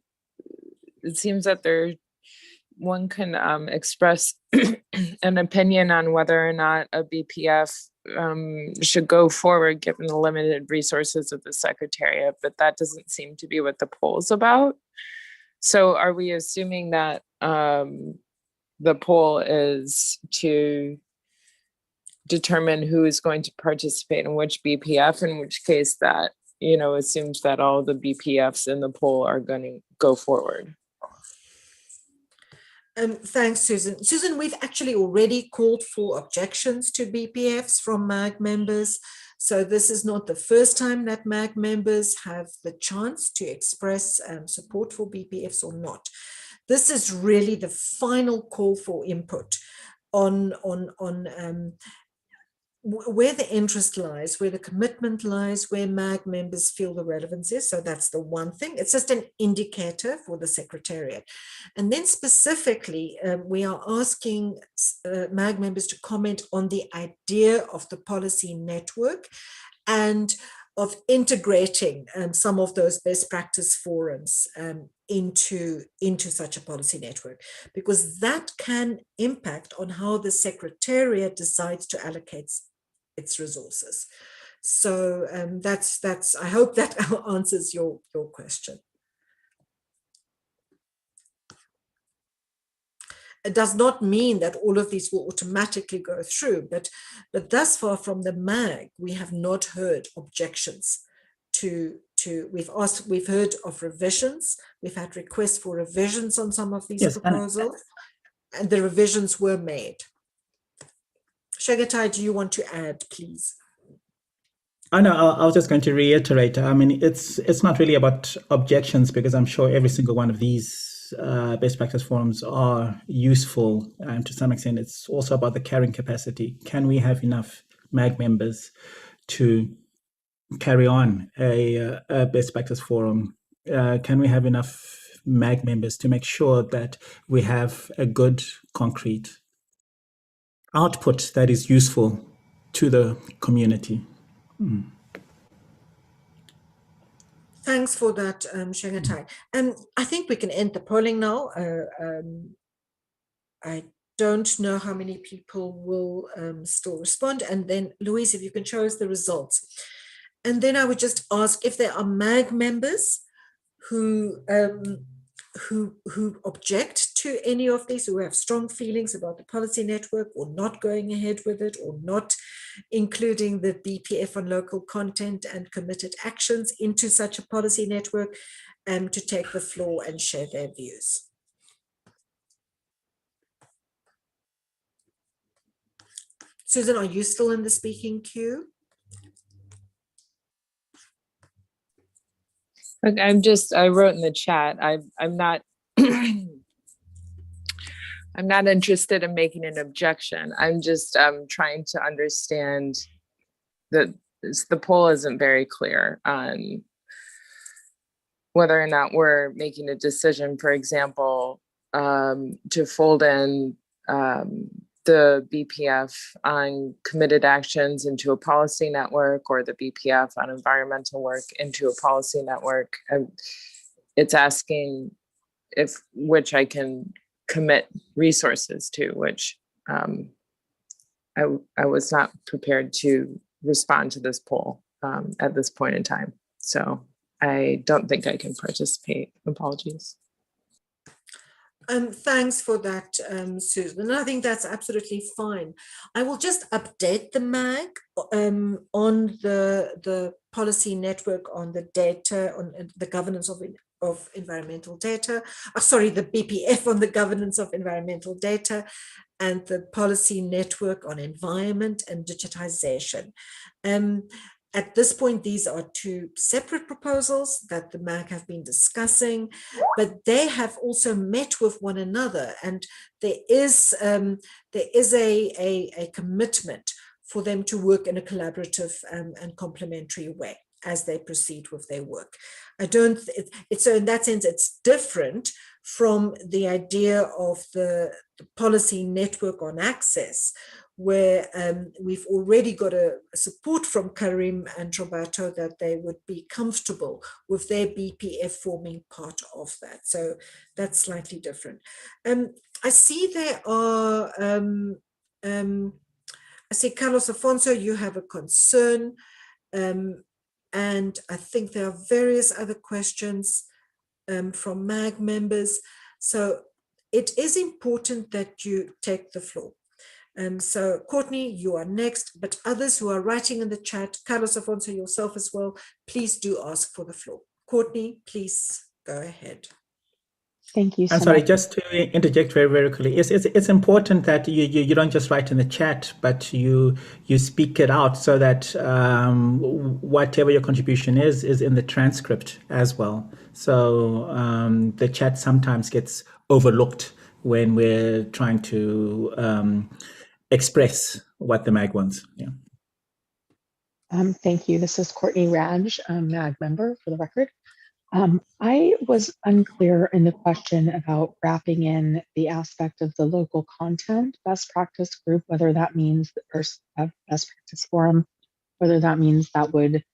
it seems that one can express an opinion on whether or not a Bpf should go forward given the limited resources of the Secretariat, but that doesn't seem to be what the poll is about. So are we assuming that the poll is to determine who is going to participate in which Bpf, in which case that, assumes that all the Bpfs in the poll are going to go forward? Thanks, Susan. Susan, we've actually already called for objections to Bpfs from MAG members. So this is not the first time that MAG members have the chance to express support for Bpfs or not. This is really the final call for input on where the interest lies, where the commitment lies, where MAG members feel the relevance is. So that's the one thing. It's just an indicator for the Secretariat. And then specifically, we are asking MAG members to comment on the idea of the policy network and of integrating some of those best practice forums into such a policy network, because that can impact on how the Secretariat decides to allocate its resources. So that's I hope that answers your question. It does not mean that all of these will automatically go through, but thus far from the MAG, we have not heard objections to we've heard of revisions. We've had requests for revisions on some of these proposals, and the revisions were made. Shagatai, do you want to add, please? I know. I was just going to reiterate. I mean, it's not really about objections, because I'm sure every single one of these best practice forums are useful, and to some extent, it's also about the carrying capacity. Can we have enough MAG members to carry on a best practice forum? Can we have enough MAG members to make sure that we have a good, concrete output that is useful to the community? Thanks for that, Shagatai. I think we can end the polling now. I don't know how many people will still respond. And then, Louise, if you can show us the results. And then I would just ask if there are MAG members who object to any of these, who have strong feelings about the policy network, or not going ahead with it, or not including the Bpf on local content and committed actions into such a policy network, to take the floor and share their views. Susan, are you still in the speaking queue? Look, I wrote in the chat, I'm not I'm not interested in making an objection. I'm just trying to understand the poll isn't very clear on whether or not we're making a decision, for example, to fold in the Bpf on committed actions into a policy network, or the Bpf on environmental work into a policy network. And it's asking which I can commit resources to, which I was not prepared to respond to this poll at this point in time. So I don't think I can participate. Apologies. Thanks for that, Susan. And I think that's absolutely fine. I will just update the MAG on the policy network, on the data, on the governance of environmental data. Sorry, the Bpf on the governance of environmental data, and the policy network on environment and digitization. At this point, these are two separate proposals that the MAG have been discussing, but they have also met with one another, and there is a commitment for them to work in a collaborative and complementary way as they proceed with their work. So in that sense, it's different from the idea of the policy network on access, where we've already got a support from Karim and Roberto that they would be comfortable with their Bpf forming part of that. So that's slightly different. I see there are, I see Carlos Afonso, you have a concern, and I think there are various other questions from MAG members. So it is important that you take the floor. So Courtney, you are next, but others who are writing in the chat, Carlos Afonso, yourself as well, please do ask for the floor. Courtney, please go ahead. Thank you so I'm sorry, much. just to interject very, very quickly. It's important that you don't just write in the chat, but you speak it out so that whatever your contribution is in the transcript as well. So the chat sometimes gets overlooked when we're trying to express what the MAG wants. Yeah. Thank you. This is Courtney Raj, MAG member for the record. I was unclear in the question about wrapping in the aspect of the local content best practice group, whether that means or best practice forum, whether that means that would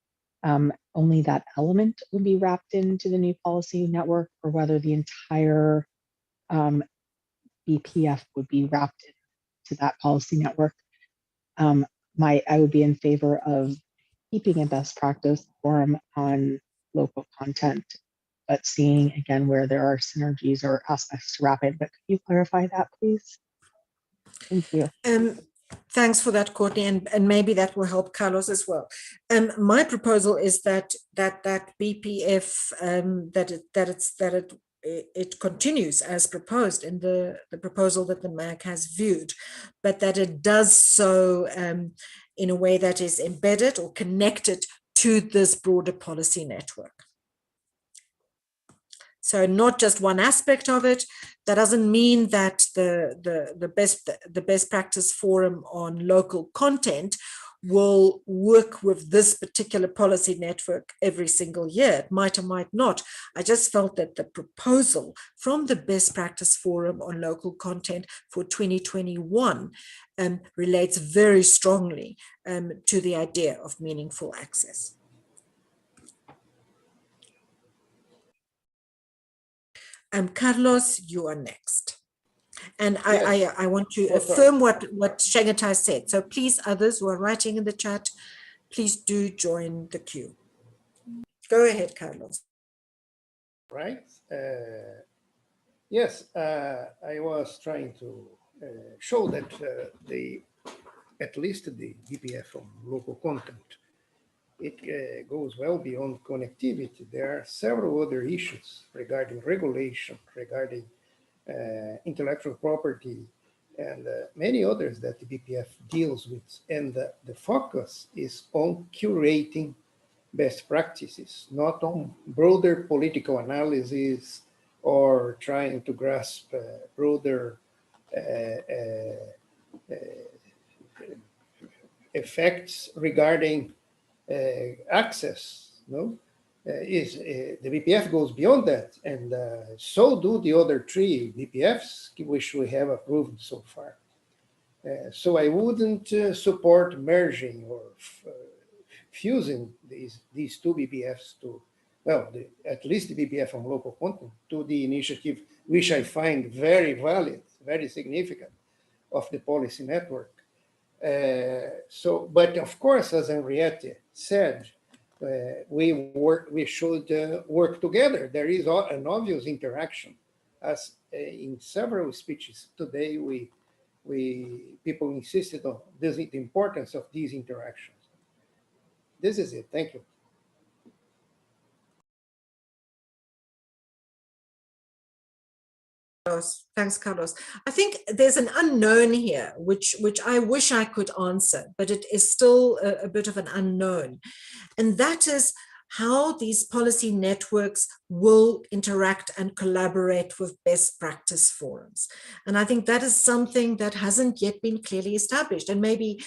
only that element would be wrapped into the new policy network, or whether the entire Bpf would be wrapped into that policy network. I would be in favor of keeping a best practice forum on local content, but seeing again where there are synergies or aspects to wrap it. But could you clarify that, please? Thank you. Thanks for that, Courtney, and maybe that will help Carlos as well. My proposal is that Bpf it continues as proposed in the proposal that the MAG has viewed, but that it does so in a way that is embedded or connected to this broader policy network. So not just one aspect of it. That doesn't mean that the best practice forum on local content will work with this particular policy network every single year. It might or might not. I just felt that the proposal from the best practice forum on local content for 2021 relates very strongly to the idea of meaningful access. Carlos, you are next. And yes. I want to affirm what Shanghai said. So please, others who are writing in the chat, please do join the queue. Go ahead, Carlos. Right. Yes, I was trying to show that at least the Bpf on local content, it goes well beyond connectivity. There are several other issues regarding regulation, regarding intellectual property, and many others that the Bpf deals with. And the focus is on curating best practices, not on broader political analysis or trying to grasp broader effects regarding access, no, the Bpf goes beyond that, and so do the other 3 Bpfs, which we have approved so far. So I wouldn't support merging or fusing these 2 Bpfs to, well, at least the Bpf on local content, to the initiative, which I find very valid, very significant, of the policy network. But of course, as Henriette said, we should work together. There is an obvious interaction, as in several speeches today, people insisted on the importance of these interactions. This is it. Thank you. Thanks, Carlos. I think there's an unknown here, which I wish I could answer, but it is still a bit of an unknown. And that is how these policy networks will interact and collaborate with best practice forums. And I think that is something that hasn't yet been clearly established. And maybe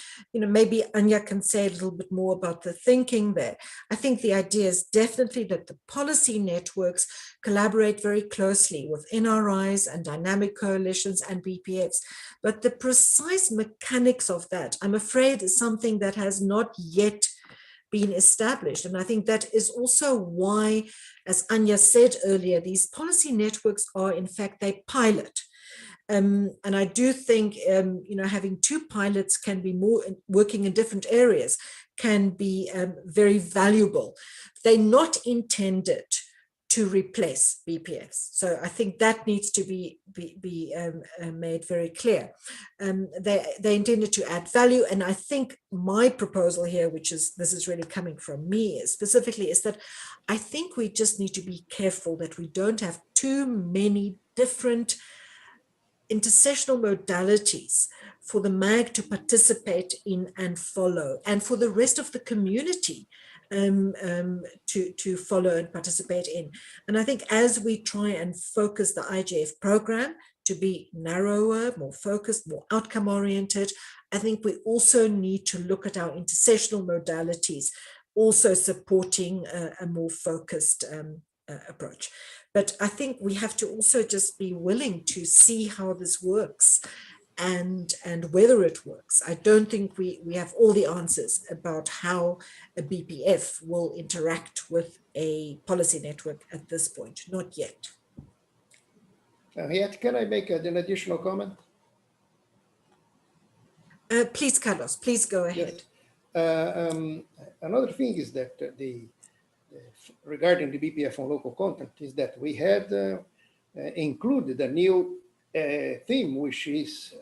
Anya can say a little bit more about the thinking there. I think the idea is definitely that the policy networks collaborate very closely with NRIs and dynamic coalitions and Bpfs. But the precise mechanics of that, I'm afraid, is something that has not yet been established. And I think that is also why, as Anya said earlier, these policy networks are, in fact, they pilot. And I do think, having 2 pilots can be more working in different areas, can be very valuable. They're not intended to replace Bpfs. So I think that needs to be made very clear. They intended to add value. And I think my proposal here, this is really coming from me specifically, is that I think we just need to be careful that we don't have too many different intersessional modalities for the MAG to participate in and follow, and for the rest of the community to follow and participate in. And I think as we try and focus the IGF program to be narrower, more focused, more outcome oriented, I think we also need to look at our intersessional modalities, also supporting a more focused approach. But I think we have to also just be willing to see how this works and whether it works. I don't think we have all the answers about how a Bpf will interact with a policy network at this point, not yet. Henriette, can I make an additional comment? Please, Carlos, please go ahead. Yes. Another thing is that regarding the Bpf on local content is that we had included a new theme, which is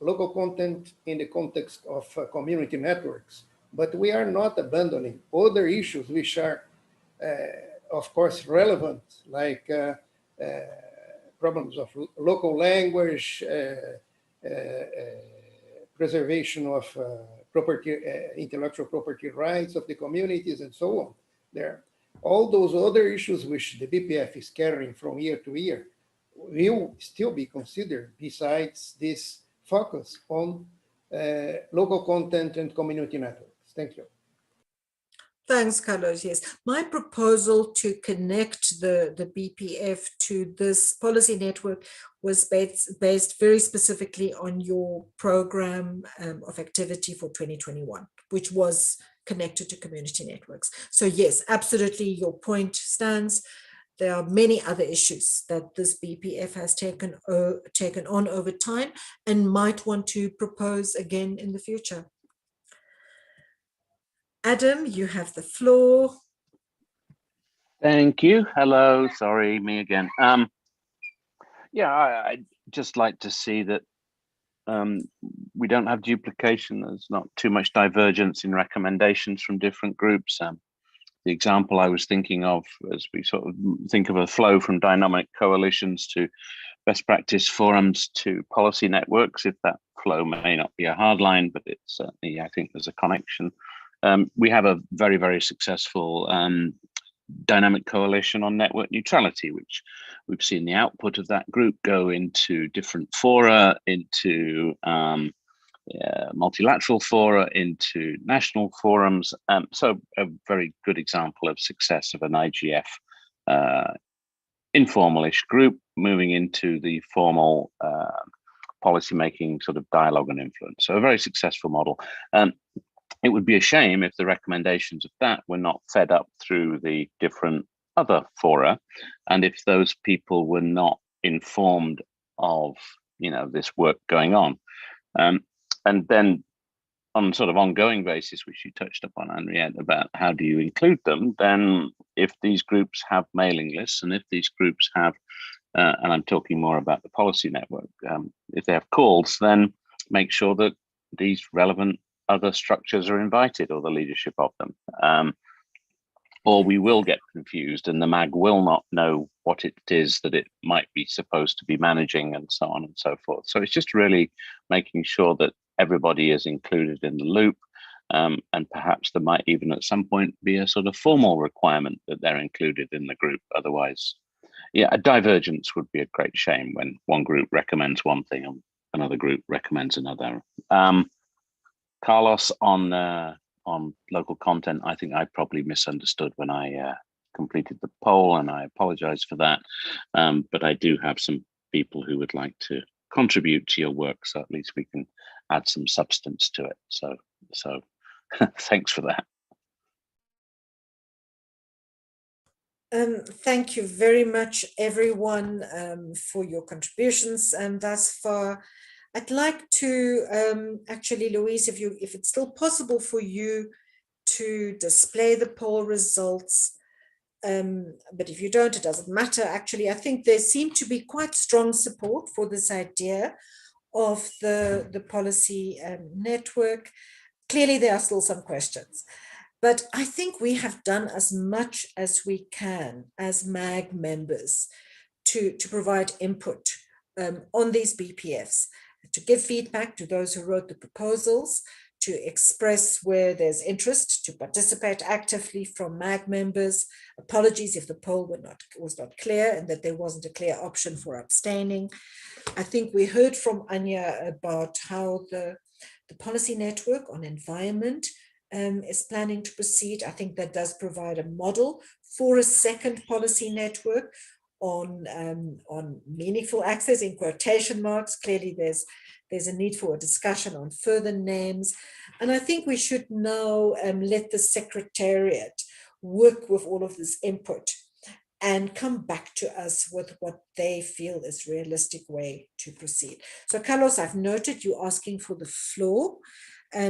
local content in the context of community networks. But we are not abandoning other issues which are, of course, relevant, like problems of local language, preservation of intellectual property rights of the communities, and so on. There, all those other issues which the Bpf is carrying from year to year will still be considered besides this focus on local content and community networks. Thank you. Thanks, Carlos. Yes, my proposal to connect the Bpf to this policy network was based very specifically on your program of activity for 2021, which was connected to community networks. So yes, absolutely, your point stands. There are many other issues that this Bpf has taken on over time and might want to propose again in the future. Adam, you have the floor. Thank you. Hello. Sorry, me again. Yeah, I'd just like to see that we don't have duplication. There's not too much divergence in recommendations from different groups. The example I was thinking of as we sort of think of a flow from dynamic coalitions to best practice forums to policy networks, if that flow may not be a hard line, but it's certainly, I think there's a connection. We have a very, very successful dynamic coalition on network neutrality, which we've seen the output of that group go into different fora, into multilateral fora into national forums. So a very good example of success of an IGF informal-ish group moving into the formal policymaking sort of dialogue and influence. So a very successful model. It would be a shame if the recommendations of that were not fed up through the different other fora, and if those people were not informed of, this work going on. And then on sort of ongoing basis, which you touched upon, Henriette, about how do you include them, then if these groups have mailing lists, and if these groups have, and I'm talking more about the policy network, if they have calls, then make sure that these relevant other structures are invited, or the leadership of them. Or we will get confused and the MAG will not know what it is that it might be supposed to be managing, and so on and so forth. So it's just really making sure that everybody is included in the loop, and perhaps there might even at some point be a sort of formal requirement that they're included in the group. Otherwise, a divergence would be a great shame when one group recommends one thing and another group recommends another. Carlos, on local content, I think I probably misunderstood when I completed the poll, and I apologize for that. But I do have some people who would like to contribute to your work, so at least we can add some substance to it. So thanks for that. Thank you very much, everyone, for your contributions thus far. I'd like to actually, Louise, if it's still possible for you to display the poll results, but if you don't, it doesn't matter. Actually, I think there seemed to be quite strong support for this idea of the policy network. Clearly, there are still some questions, but I think we have done as much as we can as MAG members to provide input on these BPFs, to give feedback to those who wrote the proposals, to express where there's interest, to participate actively from MAG members. Apologies if the poll was not clear and that there wasn't a clear option for abstaining. I think we heard from Anya about how the policy network on environment is planning to proceed. I think that does provide a model for a second policy network on meaningful access, in quotation marks. Clearly there's a need for a discussion on further names. And I think we should now let the Secretariat work with all of this input and come back to us with what they feel is a realistic way to proceed. So Carlos, I've noted you asking for the floor.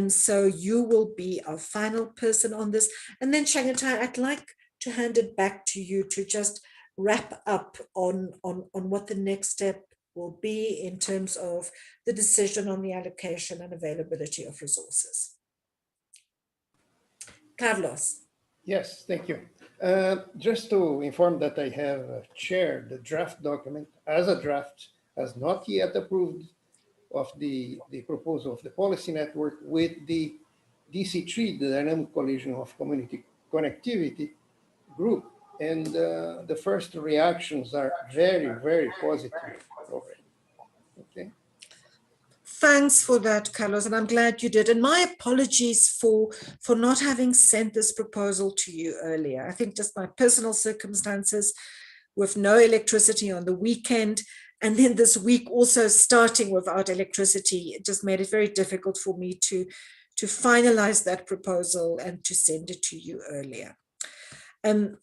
So you will be our final person on this. And then Shanghai, I'd like to hand it back to you to just wrap up on what the next step will be in terms of the decision on the allocation and availability of resources. Carlos. Yes, thank you. Just to inform that I have shared the draft document as a draft, as not yet approved, of the proposal of the policy network with the DC3, the Dynamic Coalition of Community Connectivity group. And the first reactions are very, very positive already. Okay. Thanks for that, Carlos, and I'm glad you did. And my apologies for not having sent this proposal to you earlier. I think just my personal circumstances with no electricity on the weekend, and then this week also starting without electricity, it just made it very difficult for me to finalize that proposal and to send it to you earlier.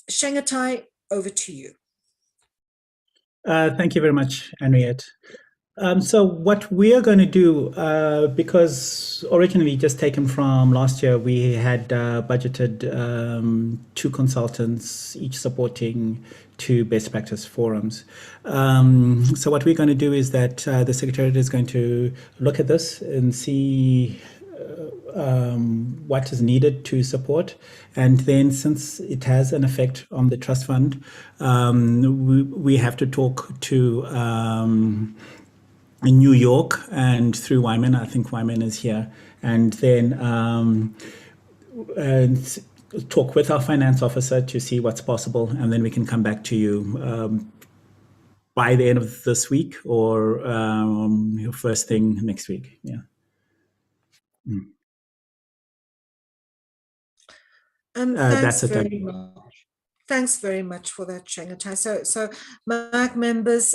Shanghai, over to you. Thank you very much, Henriette. So what we are going to do, because originally just taken from last year, we had budgeted 2 consultants, each supporting 2 best practice forums. So what we're going to do is that the Secretariat is going to look at this and see what is needed to support. And then since it has an effect on the trust fund, we have to talk to in New York and through Wyman. I think Wyman is here, and then talk with our finance officer to see what's possible, and then we can come back to you by the end of this week or first thing next week. Yeah. That's Thanks it. very much. Thanks very much for that, Shangatai. So MAG members,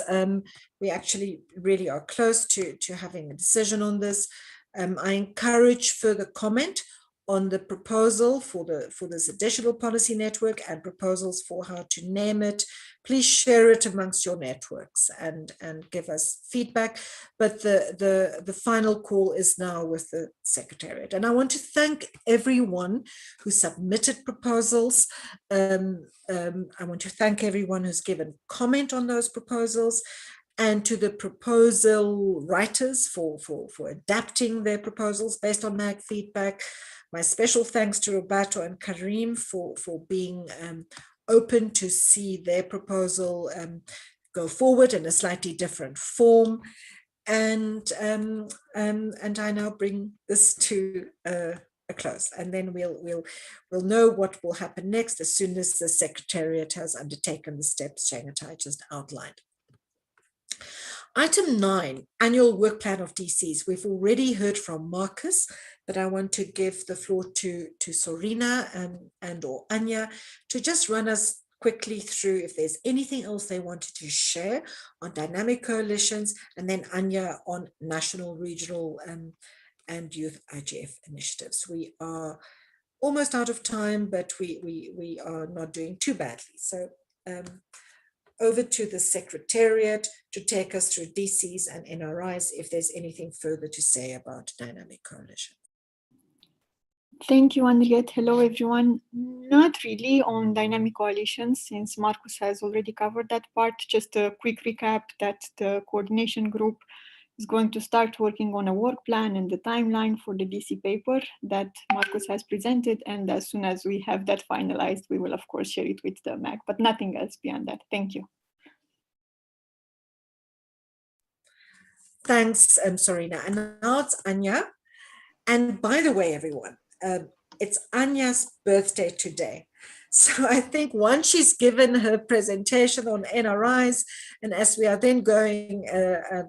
we actually really are close to having a decision on this. I encourage further comment on the proposal for this additional policy network and proposals for how to name it. Please share it amongst your networks and give us feedback. But the final call is now with the Secretariat. And I want to thank everyone who submitted proposals. I want to thank everyone who's given comment on those proposals, and to the proposal writers for adapting their proposals based on MAG feedback. My special thanks to Roberto and Karim for being open to see their proposal go forward in a slightly different form. And I now bring this to a close, and then we'll know what will happen next as soon as the Secretariat has undertaken the steps Shangatai just outlined. Item 9, annual work plan of DCs. We've already heard from Marcus, but I want to give the floor to Sorina and or Anya to just run us quickly through if there's anything else they wanted to share on dynamic coalitions, and then Anya on national, regional, and youth IGF initiatives. We are almost out of time, but we are not doing too badly. So over to the Secretariat to take us through DCs and NRIs if there's anything further to say about dynamic coalition. Thank you, Henriette. Hello, everyone. Not really on dynamic coalitions, since Marcus has already covered that part. Just a quick recap that the coordination group is going to start working on a work plan and the timeline for the DC paper that Marcus has presented. And as soon as we have that finalized, we will, of course, share it with the MAG, but nothing else beyond that. Thank you. Thanks, Sorina. And now it's Anya. And by the way, everyone, it's Anya's birthday today. So I think once she's given her presentation on NRIs, and as we are then going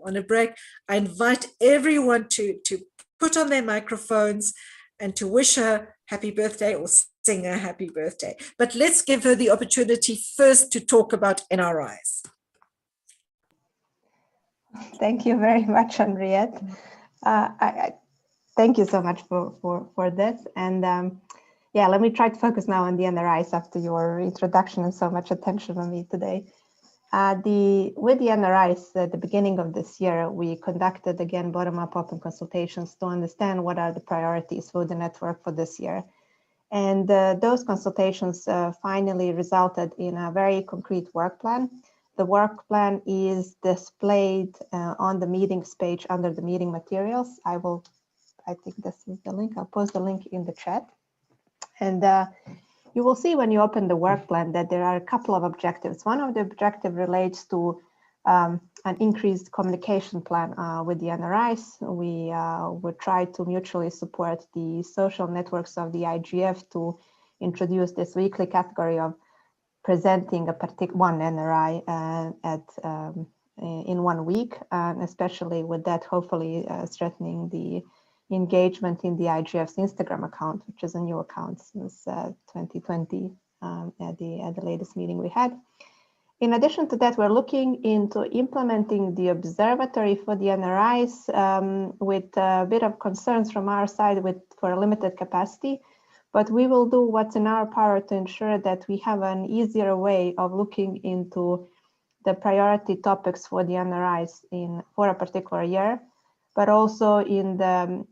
on a break, I invite everyone to put on their microphones and to wish her happy birthday or sing her happy birthday. But let's give her the opportunity first to talk about NRIs. Thank you very much, Henriette. Thank you so much for this. And yeah, let me try to focus now on the NRIs after your introduction and so much attention on me today. With the NRIs, at the beginning of this year, we conducted again bottom-up open consultations to understand what are the priorities for the network for this year. And those consultations finally resulted in a very concrete work plan. The work plan is displayed on the meetings page under the meeting materials. I think this is the link. I'll post the link in the chat. And you will see when you open the work plan that there are a couple of objectives. One of the objectives relates to an increased communication plan with the NRIs. We would try to mutually support the social networks of the IGF to introduce this weekly category of presenting one NRI in 1 week, and especially with that, hopefully strengthening the engagement in the IGF's Instagram account, which is a new account since 2020 at the latest meeting we had. In addition to that, we're looking into implementing the observatory for the NRIs with a bit of concerns from our side for a limited capacity, but we will do what's in our power to ensure that we have an easier way of looking into the priority topics for the NRIs for a particular year, but also in the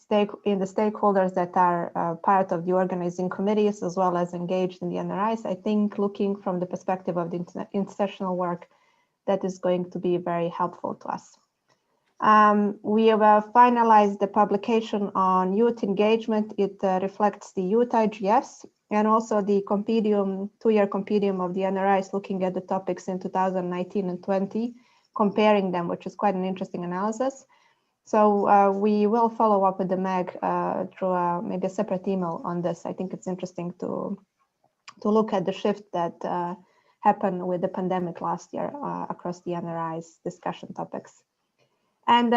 stakeholders that are part of the organizing committees as well as engaged in the NRIs. I think looking from the perspective of the intersessional work, that is going to be very helpful to us. We have finalized the publication on youth engagement. It reflects the youth IGFs and also the compendium, 2-year compendium of the NRIs, looking at the topics in 2019 and 20, comparing them, which is quite an interesting analysis. So we will follow up with the MAG through maybe a separate email on this. I think it's interesting to look at the shift that happened with the pandemic last year across the NRI's discussion topics. And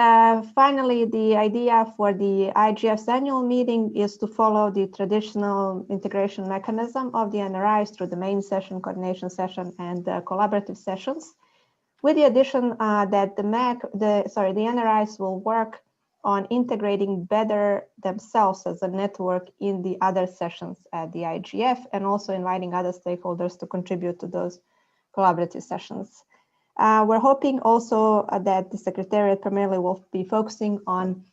finally, the idea for the IGF's annual meeting is to follow the traditional integration mechanism of the NRIs through the main session, coordination session, and collaborative sessions, with the addition that the NRIs will work on integrating better themselves as a network in the other sessions at the IGF, and also inviting other stakeholders to contribute to those collaborative sessions. We're hoping also that the Secretariat primarily will be focusing on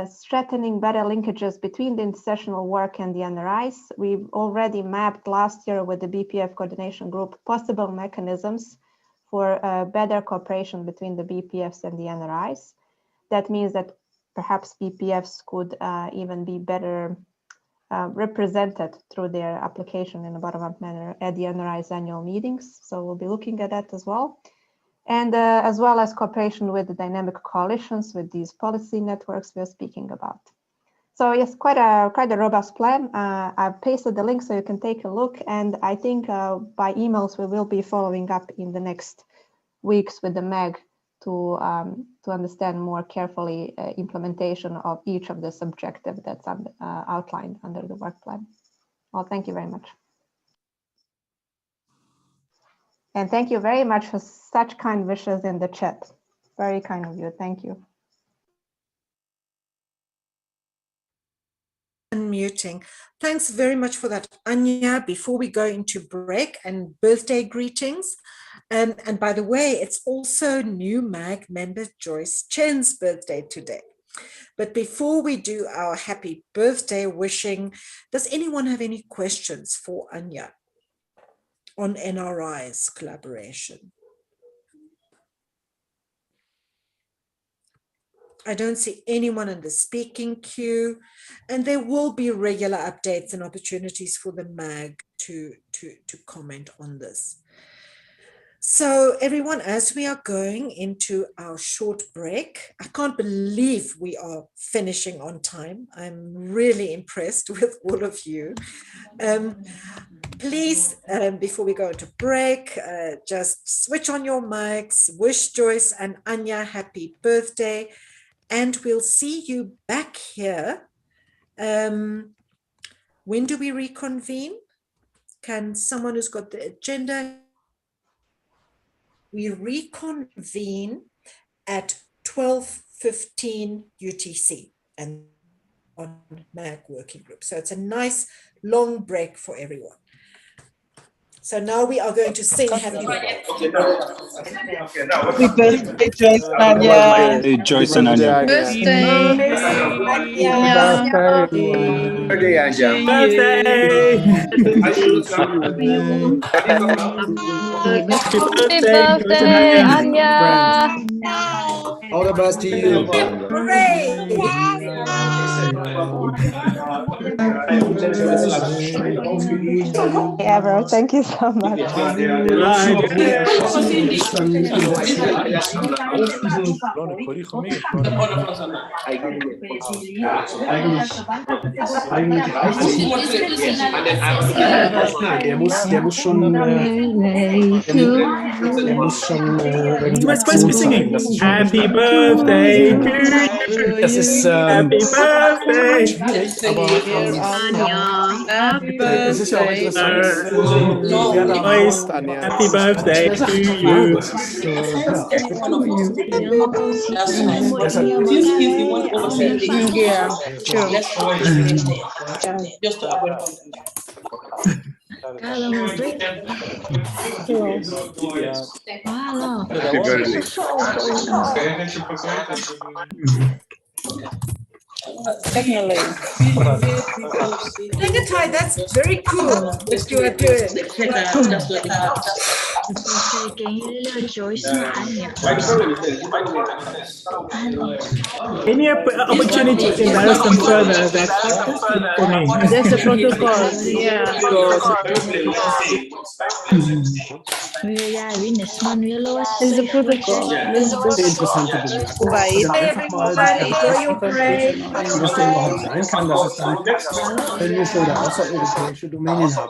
strengthening better linkages between the intersessional work and the NRIs. We've already mapped last year with the Bpf coordination group possible mechanisms for better cooperation between the Bpfs and the NRIs. That means that perhaps Bpfs could even be better represented through their application in a bottom-up manner at the NRI's annual meetings. So we'll be looking at that as well. And as well as cooperation with the dynamic coalitions with these policy networks we're speaking about. So yes, quite a robust plan. I've pasted the link so you can take a look. And I think by emails, we will be following up in the next weeks with the MEG to understand more carefully implementation of each of the objectives that's outlined under the work plan. Well, thank you very much. And thank you very much for such kind wishes in the chat. Very kind of you. Thank you. Unmuting. Thanks very much for that, Anya. Before we go into break and birthday greetings, and by the way, it's also new MAG member Joyce Chen's birthday today. But before we do our happy birthday wishing, does anyone have any questions for Anya on NRI's collaboration? I don't see anyone in the speaking queue, and there will be regular updates and opportunities for the MAG to comment on this. So everyone, as we are going into our short break, I can't believe we are finishing on time. I'm really impressed with all of you. Please, before we go into break, just switch on your mics, wish Joyce and Anya happy birthday, and we'll see you back here. When do we reconvene? Can someone who's got the agenda? We reconvene at 12:15 UTC and on MAG working group. So it's a nice long break for everyone. So now we are going to sing happy birthday. Happy birthday, Joyce and Anya. Hey, Joyce and Anya. Happy birthday, Anya. Birthday, Anya. Happy birthday, Anya. All the best to you. Hooray! Ever. Thank you so much. Der muss schon We're supposed to be singing Happy Birthday to you. Das ist Happy Birthday. Happy Birthday. Es ist ja auch interessant, Happy Birthday to you. Yeah, sure. Just to avoid Definitely. Negatai, that's very cool that you are doing. Any opportunity to embarrass them further, that's for me. That's the protocol, yeah. It's the protocol. dass es überhaupt sein kann, dass es dann Indische oder außerirdische Domänen haben.